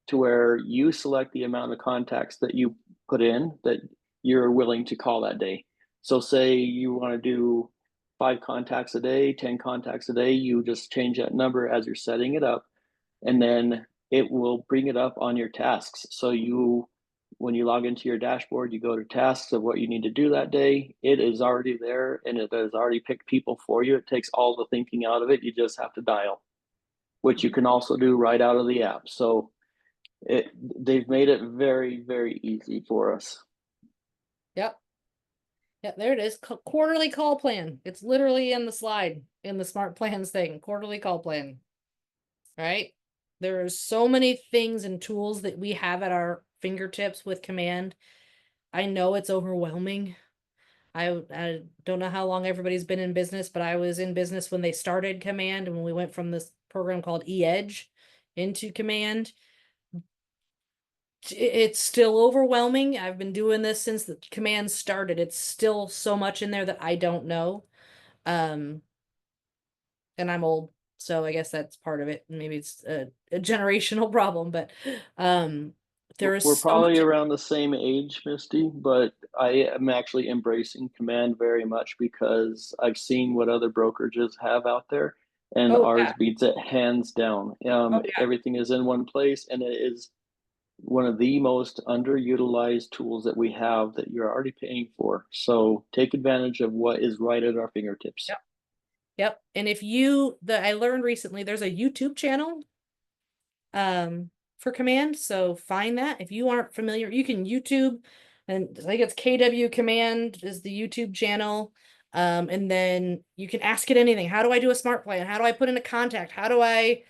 to where you select the amount of contacts that you put in that you're willing to call that day. So say you want to do 5 contacts a day, 10 contacts a day, you just change that number as you're setting it up, and then it will bring it up on your tasks. So when you log into your dashboard, you go to tasks of what you need to do that day. It is already there, and it has already picked people for you. It takes all the thinking out of it. You just have to dial, which you can also do right out of the app. So they've made it very, very easy for us. Yep. Yeah, there it is. Quarterly call plan. It's literally in the slide in the smart plans thing. Quarterly call plan. Right? There are so many things and tools that we have at our fingertips with command. I know it's overwhelming. I don't know how long everybody's been in business, but I was in business when they started command, and when we went from this program called eEdge into Command. It's still overwhelming. I've been doing this since the Command started. It's still so much in there that I don't know. And I'm old, so I guess that's part of it. Maybe it's a generational problem, but there is We're so probably much. around the same age, Misty, but I am actually embracing Command very much because I've seen what other brokerages have out there, and Oh ours yeah. beats it hands down. Oh yeah. Everything is in one place, and it is one of the most underutilized tools that we have that you're already paying for. So take advantage of what is right at our fingertips. Yep. Yep. And if I learned recently, there's a YouTube channel for Command. So find that. If you aren't familiar, you can YouTube, and I think it's KW Command is the YouTube channel. And then you can ask it anything. How do I do a smart plan? How do I put in a contact? How do I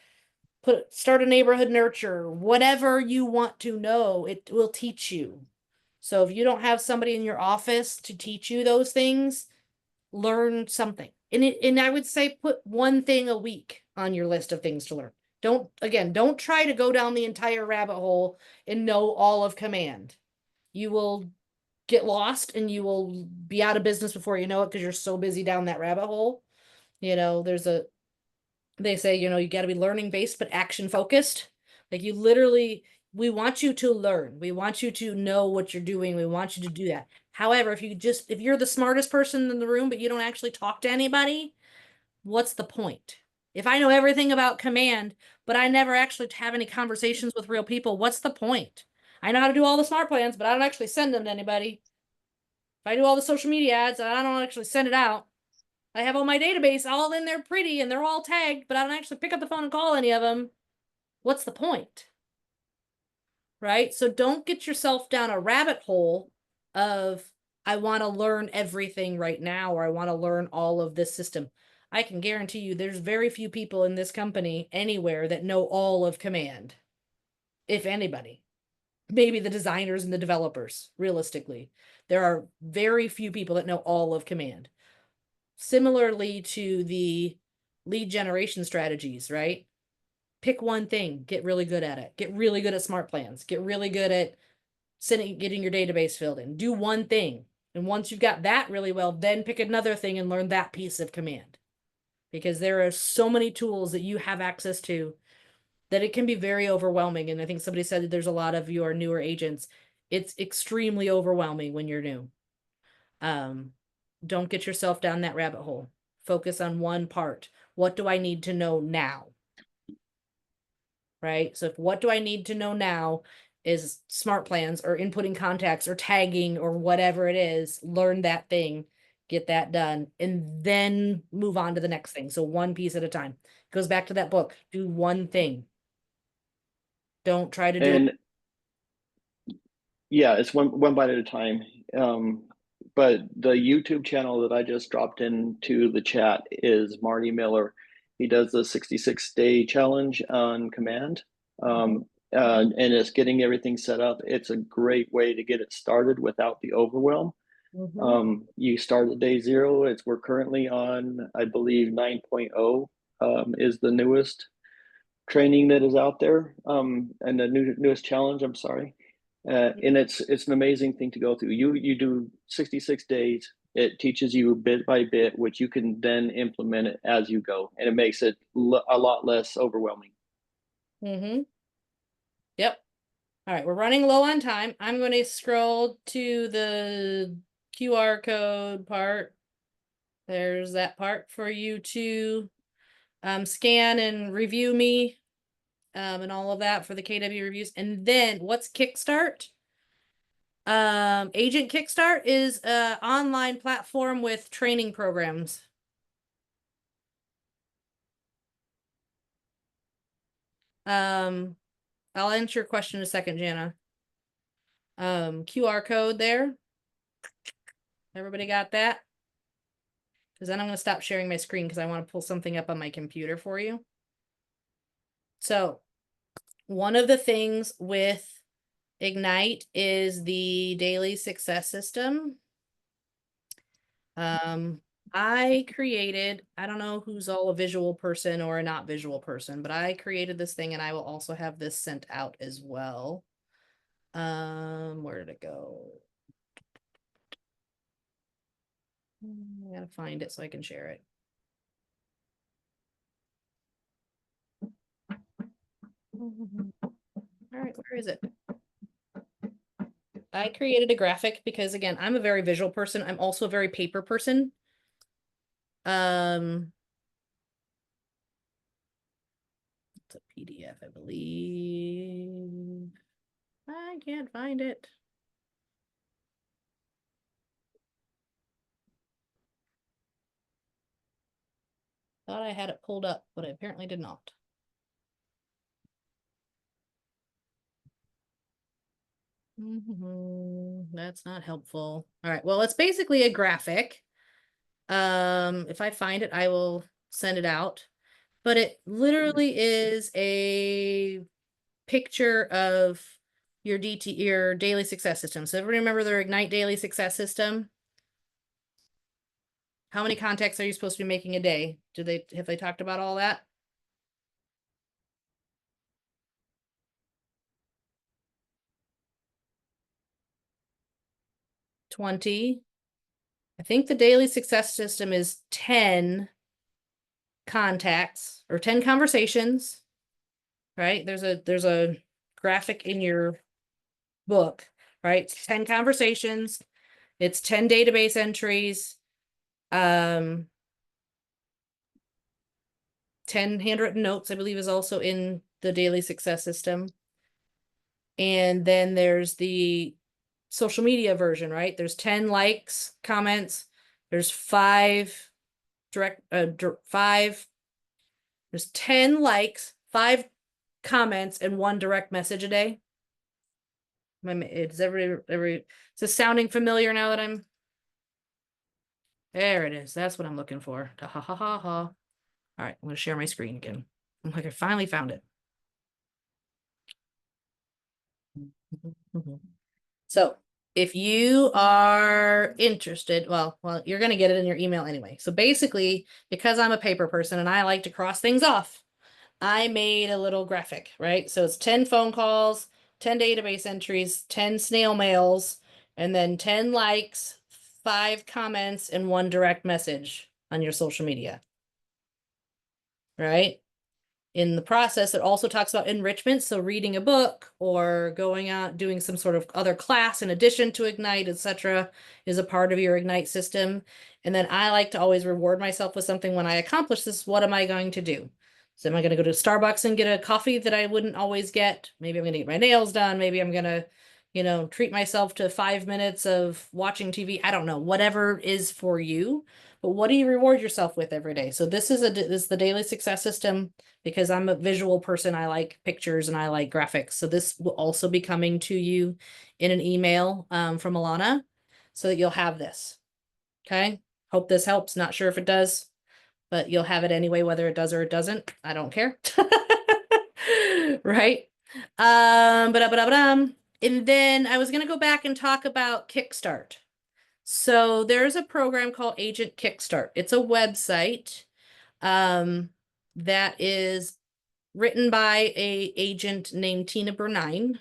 start a neighborhood nurture? Whatever you want to know, it will teach you. So if you don't have somebody in your office to teach you those things, learn something. And I would say put one thing a week on your list of things to learn. Don't try to go down the entire rabbit hole and know all of Command. You will get lost and you will be out of business before you know it because you're so busy down that rabbit hole. They say, you got to be learning based but action focused. Like we want you to learn. We want you to know what you're doing. We want you to do that. However, if you're the smartest person in the room, but you don't actually talk to anybody, what's the point? If I know everything about Command, but I never actually have any conversations with real people, what's the point? I know how to do all the smart plans, but I don't actually send them to anybody. If I do all the social media ads, I don't actually send it out. I have all my database all in there pretty and they're all tagged, but I don't actually pick up the phone and call any of them. What's the point? Right? So don't get yourself down a rabbit hole of, I want to learn everything right now, or I want to learn all of this system. I can guarantee you there's very few people in this company anywhere that know all of Command. If anybody. Maybe the designers and the developers, realistically. There are very few people that know all of Command. Similarly to the lead generation strategies, right? Pick one thing, get really good at it. Get really good at smart plans. Get really good at getting your database filled in. Do one thing. And once you've got that really well, then pick another thing and learn that piece of Command. Because there are so many tools that you have access to that it can be very overwhelming. And I think somebody said that there's a lot of your newer agents. It's extremely overwhelming when you're new. Don't get yourself down that rabbit hole. Focus on one part. What do I need to know now? Right? So if what do I need to know now is smart plans or inputting contacts or tagging or whatever it is, learn that thing, get that done, and then move on to the next thing. So one piece at a time. Goes back to that book. Do one thing. Don't try to do And yeah, it's one bite at a time. But the YouTube channel that I just dropped into the chat is Marty Miller. He does the 66-day challenge on Command. And it's getting everything set up. It's a great way to get it started without the overwhelm. You start at day 0. We're currently on, I believe, 9.0 is the newest training that is out there, and the newest challenge. I'm sorry. And it's an amazing thing to go through. You do 66 days. It teaches you bit by bit, which you can then implement it as you go, and it makes it a lot less overwhelming. Yep. All right, we're running low on time. I'm going to scroll to the QR code part. There's that part for you to scan and review me and all of that for the KW reviews. And then what's Kickstart? Agent Kickstart is an online platform with training programs. I'll answer your question in a second, Jana. QR code there. Everybody got that? Because then I'm going to stop sharing my screen because I want to pull something up on my computer for you. So one of the things with Ignite is the daily success system. I created, I don't know who's all a visual person or a not visual person, but I created this thing and I will also have this sent out as well. Where did it go? I gotta find it so I can share it. All right, where is it? I created a graphic because again, I'm a very visual person. I'm also a very paper person. It's a PDF, I believe. I can't find it. Thought I had it pulled up, but I apparently did not. That's not helpful. All right, well, it's basically a graphic. If I find it, I will send it out. But it literally is a picture of your your daily success system. So everybody remember their Ignite daily success system? How many contacts are you supposed to be making a day? Have they talked about all that? 20. I think the daily success system is 10 contacts or 10 conversations, right? There's a graphic in your book, right? It's 10 conversations, it's 10 database entries, 10 handwritten notes, I believe is also in the daily success system. And then there's the social media version, right? There's 10 likes, comments, there's 5 direct, 5, there's 10 likes, 5 comments, and 1 direct message a day. Is is this sounding familiar now that I'm there? It is. That's what I'm looking for. Ha ha ha ha ha. All right, I'm gonna share my screen again. I'm like, I finally found it. So if you are interested, well, you're gonna get it in your email anyway. So basically, because I'm a paper person and I like to cross things off, I made a little graphic, right? So it's 10 phone calls, 10 database entries, 10 snail mails, and then 10 likes, 5 comments, and 1 direct message on your social media, right? In the process, it also talks about enrichment. So reading a book or going out, doing some sort of other class in addition to Ignite, etc., is a part of your Ignite system. And then I like to always reward myself with something when I accomplish this. What am I going to do? So am I going to go to Starbucks and get a coffee that I wouldn't always get? Maybe I'm going to get my nails done. Maybe I'm going to, treat myself to 5 minutes of watching TV. I don't know, whatever is for you. But what do you reward yourself with every day? So this is the daily success system. Because I'm a visual person, I like pictures and I like graphics. So this will also be coming to you in an email from Alana so that you'll have this. Okay. Hope this helps. Not sure if it does, but you'll have it anyway, whether it does or it doesn't. I don't care. Right. And then I was going to go back and talk about Kickstart. So there's a program called Agent Kickstart. It's a website that is written by a agent named Tina Bernine.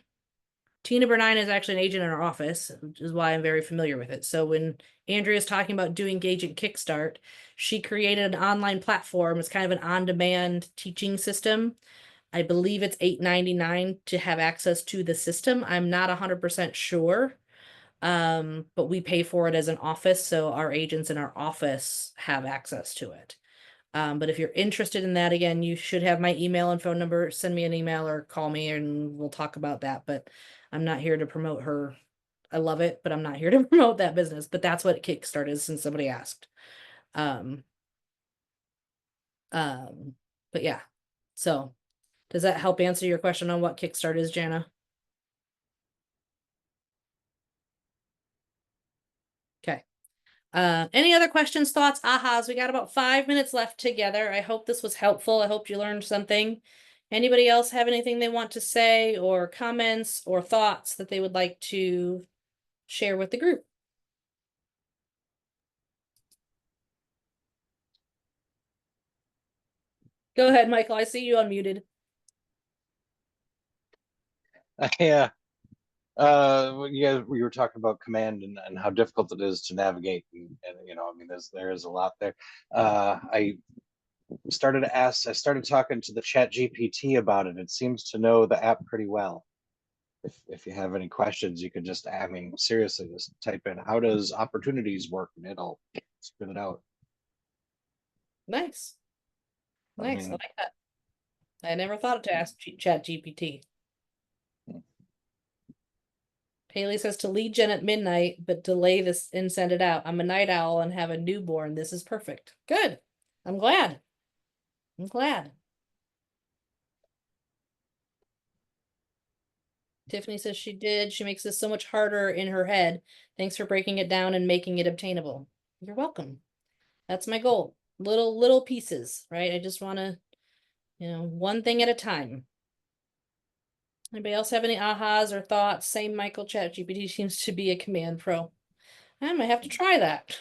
Tina Bernine is actually an agent in our office, which is why I'm very familiar with it. So when Andrea's talking about doing Agent Kickstart, she created an online platform. It's kind of an on-demand teaching system. I believe it's $8.99 to have access to the system. I'm not 100% sure. But we pay for it as an office, so our agents in our office have access to it. But if you're interested in that, again, you should have my email and phone number. Send me an email or call me and we'll talk about that. But I'm not here to promote her. I love it, but I'm not here to promote that business. But that's what Kickstart is, since somebody asked. Um, but yeah. So does that help answer your question on what Kickstart is, Jana? Okay. Any other questions, thoughts, ahas? We got about 5 minutes left together. I hope this was helpful. I hope you learned something. Anybody else have anything they want to say or comments or thoughts that they would like to share with the group? Go ahead, Michael. I see you unmuted. Yeah. You guys, we were talking about command and how difficult it is to navigate, and you know, I mean, there is a lot there. I started talking to the Chat GPT about it. It seems to know the app pretty well. If you have any questions, you can just, I mean, seriously, just type in how does opportunities work, and it'll spit it out. Nice. I Nice. I mean, like that. I never thought to ask Chat GPT. Haley says to lead gen at midnight, but delay this and send it out. I'm a night owl and have a newborn. This is perfect. Good. I'm glad. I'm glad. Tiffany says she did. She makes this so much harder in her head. Thanks for breaking it down and making it obtainable. You're welcome. That's my goal. Little pieces, right? I just want to, one thing at a time. Anybody else have any ahas or thoughts? Same Michael, ChatGPT seems to be a command pro. I might have to try that.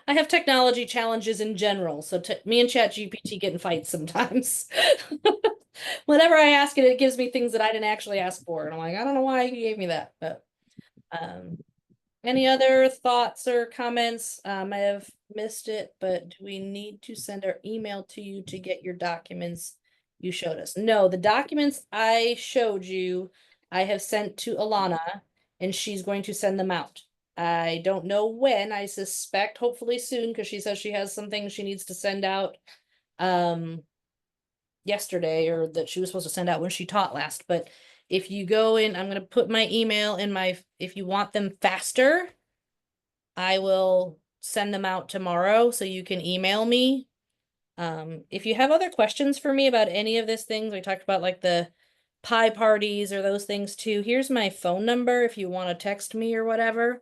I have technology challenges in general, so me and ChatGPT get in fights sometimes. Whenever I ask it, it gives me things that I didn't actually ask for, and I'm like, I don't know why you gave me that. But any other thoughts or comments? I have missed it, but do we need to send our email to you to get your documents you showed us? No, the documents I showed you, I have sent to Alana, and she's going to send them out. I don't know when. I suspect hopefully soon, because she says she has some things she needs to send out yesterday, or that she was supposed to send out when she taught last. But if you go in, I'm going to put my email in if you want them faster, I will send them out tomorrow so you can email me. If you have other questions for me about any of these things, we talked about like the pie parties or those things too. Here's my phone number if you want to text me or whatever.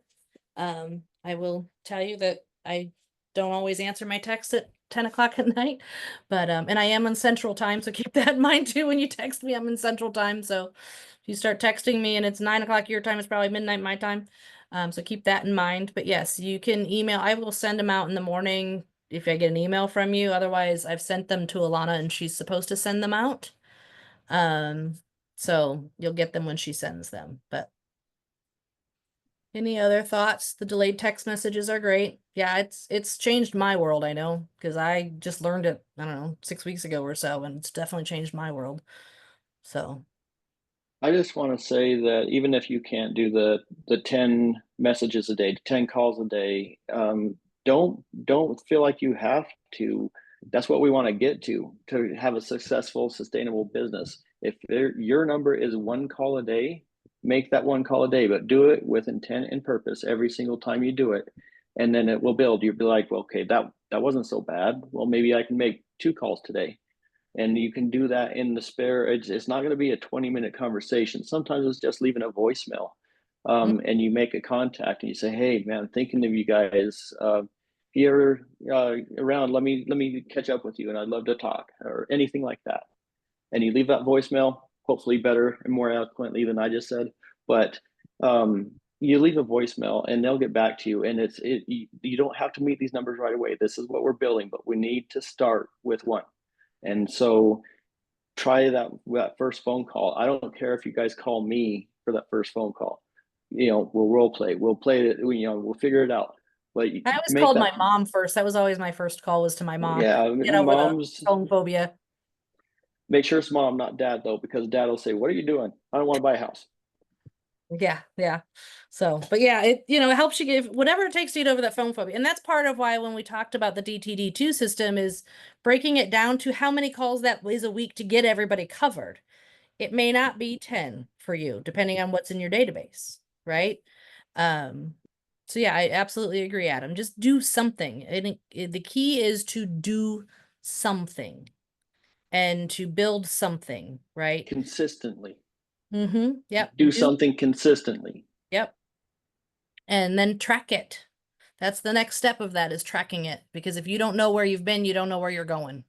I will tell you that I don't always answer my texts at 10 o'clock at night, but and I am on Central Time, so keep that in mind too. When you text me, I'm in Central Time, so if you start texting me and it's 9 o'clock your time, it's probably midnight my time. So keep that in mind. But yes, you can email. I will send them out in the morning if I get an email from you. Otherwise, I've sent them to Alana and she's supposed to send them out. So you'll get them when she sends them. But any other thoughts? The delayed text messages are great. Yeah, it's changed my world, I know, because I just learned it, I don't know, 6 weeks ago or so, and it's definitely changed my world. So I just want to say that even if you can't do the 10 messages a day, 10 calls a day, don't feel like you have to. That's what we want to get to have a successful, sustainable business. If your number is 1 call a day, make that 1 call a day, but do it with intent and purpose every single time you do it. And then it will build. You'll be like, well, okay, that wasn't so bad. Well, maybe I can make 2 calls today. And you can do that in the spare. It's not going to be a 20-minute conversation. Sometimes it's just leaving a voicemail, and you make a contact and you say, hey man, I'm thinking of you guys. If you're around, let me catch up with you, and I'd love to talk, or anything like that. And you leave that voicemail, hopefully better and more eloquently than I just said, but you leave a voicemail and they'll get back to you. And you don't have to meet these numbers right away. This is what we're building, but we need to start with 1. And so try that first phone call. I don't care if you guys call me for that first phone call. We'll role play. We'll play it. We'll figure it out. But I always called my mom first. That was always my first call, was to my mom. Yeah, Get over the phone phobia. Make sure it's mom, not dad, though, because dad will say, what are you doing? I don't want to buy a house. Yeah. So, but yeah, it helps you give whatever it takes to get over that phone phobia. And that's part of why when we talked about the DTD2 system is breaking it down to how many calls that is a week to get everybody covered. It may not be 10 for you, depending on what's in your database, right? So yeah, I absolutely agree, Adam. Just do something. And the key is to do something and to build something, right? Consistently. Yep. Do something consistently. Yep. And then track it. That's the next step of that, is tracking it. Because if you don't know where you've been, you don't know where you're going.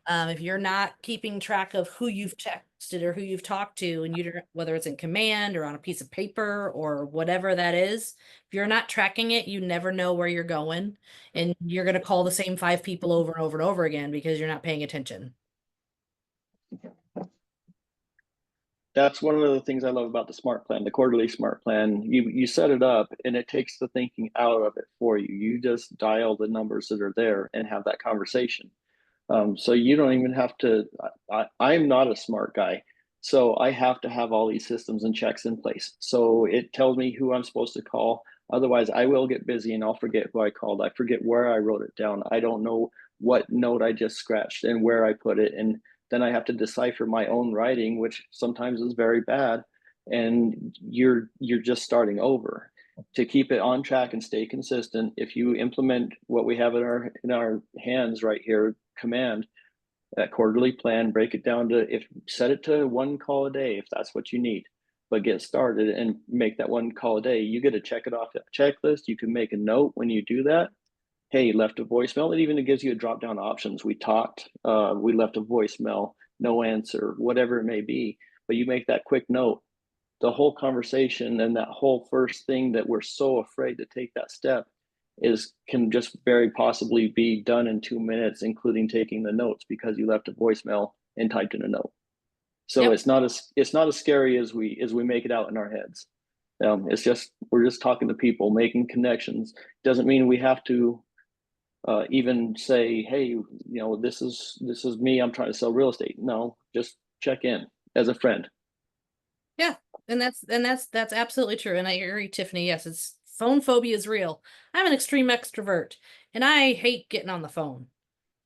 If you're not keeping track of who you've texted or who you've talked to, and you don't, whether it's in command or on a piece of paper or whatever that is, if you're not tracking it, you never know where you're going, and you're going to call the same 5 people over and over and over again because you're not paying attention. That's one of the things I love about the smart plan, the quarterly smart plan. You set it up and it takes the thinking out of it for you. You just dial the numbers that are there and have that conversation. So you don't even have to. I'm not a smart guy, so I have to have all these systems and checks in place. So it tells me who I'm supposed to call. Otherwise, I will get busy and I'll forget who I called. I forget where I wrote it down. I don't know what note I just scratched and where I put it, and then I have to decipher my own writing, which sometimes is very bad. And you're just starting over. To keep it on track and stay consistent, if you implement what we have in our hands right here, command, that quarterly plan, break it down to, if set it to 1 call a day if that's what you need, but get started and make that 1 call a day. You get to check it off that checklist. You can make a note when you do that. Hey, left a voicemail. It even gives you a drop down options. We talked, we left a voicemail, no answer, whatever it may be, but you make that quick note. The whole conversation and that whole first thing that we're so afraid to take that step can just very possibly be done in 2 minutes, including taking the notes because you left a voicemail and typed in a note. So Yep. it's not as scary as we make it out in our heads. It's just, we're just talking to people, making connections. Doesn't mean we have to even say, hey, you know, this is me, I'm trying to sell real estate. No, just check in as a friend. Yeah, and that's absolutely true. And I agree, Tiffany. Yes, it's phone phobia is real. I'm an extreme extrovert, and I hate getting on the phone.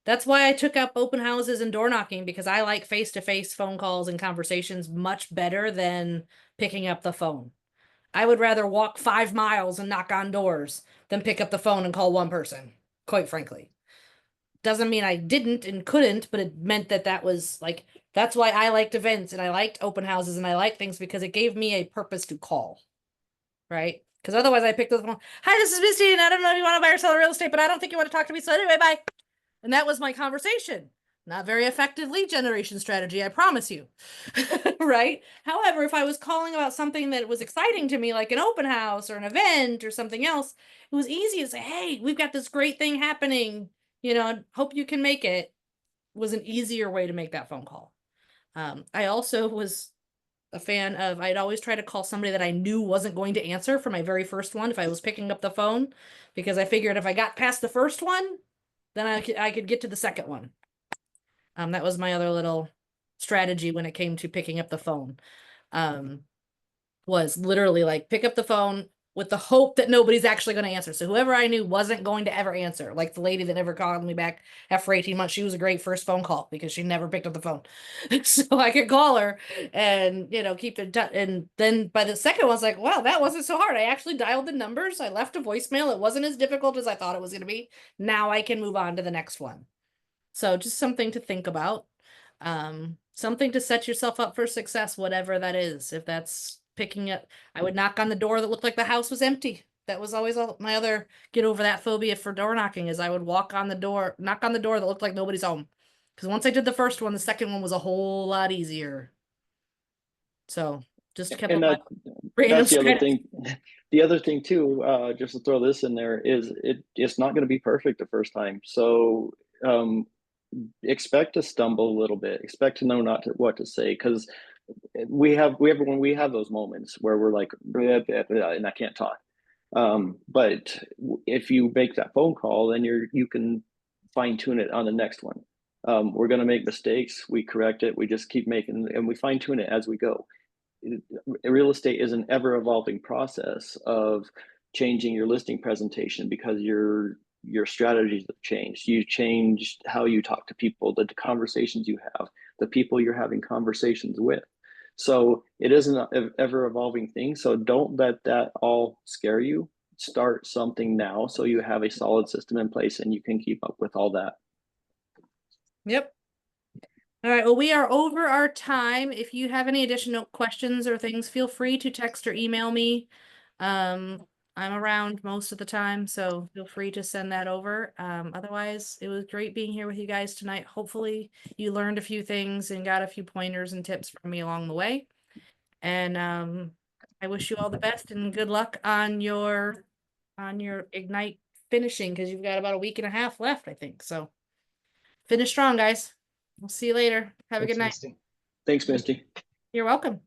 That's why I took up open houses and door knocking, because I like face-to-face phone calls and conversations much better than picking up the phone. I would rather walk 5 miles and knock on doors than pick up the phone and call one person, quite frankly. Doesn't mean I didn't and couldn't, but it meant that was like, that's why I liked events and I liked open houses and I liked things, because it gave me a purpose to call, right? Because otherwise I picked up the phone. Hi, this is Misty, and I don't know if you want to buy or sell real estate, but I don't think you want to talk to me. So anyway, bye. And that was my conversation. Not very effective lead generation strategy, I promise you. Right? However, if I was calling about something that was exciting to me, like an open house or an event or something else, it was easy to say, hey, we've got this great thing happening. You know, hope you can make it. Was an easier way to make that phone call. I also was a fan of, I'd always try to call somebody that I knew wasn't going to answer for my very first one if I was picking up the phone, because I figured if I got past the first one, then I could get to the second one. That was my other little strategy when it came to picking up the phone. Was literally like pick up the phone with the hope that nobody's actually going to answer. So whoever I knew wasn't going to ever answer, like the lady that never called me back after 18 months, she was a great first phone call because she never picked up the phone. So I could call her and, you know, keep in touch. And then by the second one, I was like, wow, that wasn't so hard. I actually dialed the numbers. I left a voicemail. It wasn't as difficult as I thought it was going to be. Now I can move on to the next one. So just something to think about. Something to set yourself up for success, whatever that is. If that's picking up, I would knock on the door that looked like the house was empty. That was always my other get over that phobia for door knocking, is I would knock on the door that looked like nobody's home. Because once I did the first one, the second one was a whole lot easier. So just kept And up my random that's the other strategy. thing. The other thing too, just to throw this in there, is it's not going to be perfect the first time. So expect to stumble a little bit. Expect to know what to say, because we have when we have those moments where we're like, blah, blah, blah, and I can't talk. But if you make that phone call, then you can fine tune it on the next one. We're going to make mistakes. We correct it. We just keep making, and we fine tune it as we go. Real estate is an ever evolving process of changing your listing presentation because your strategies have changed. You changed how you talk to people, the conversations you have, the people you're having conversations with. So it is an ever evolving thing. So don't let that all scare you. Start something now so you have a solid system in place and you can keep up with all that. Yep. All right, well, we are over our time. If you have any additional questions or things, feel free to text or email me. I'm around most of the time, so feel free to send that over. Otherwise, it was great being here with you guys tonight. Hopefully you learned a few things and got a few pointers and tips from me along the way. And I wish you all the best and good luck on your Ignite finishing, because you've got about a week and a half left, I think. So finish strong, guys. We'll see you later. Have a good night. Thanks, Misty. Thanks, Misty. You're welcome.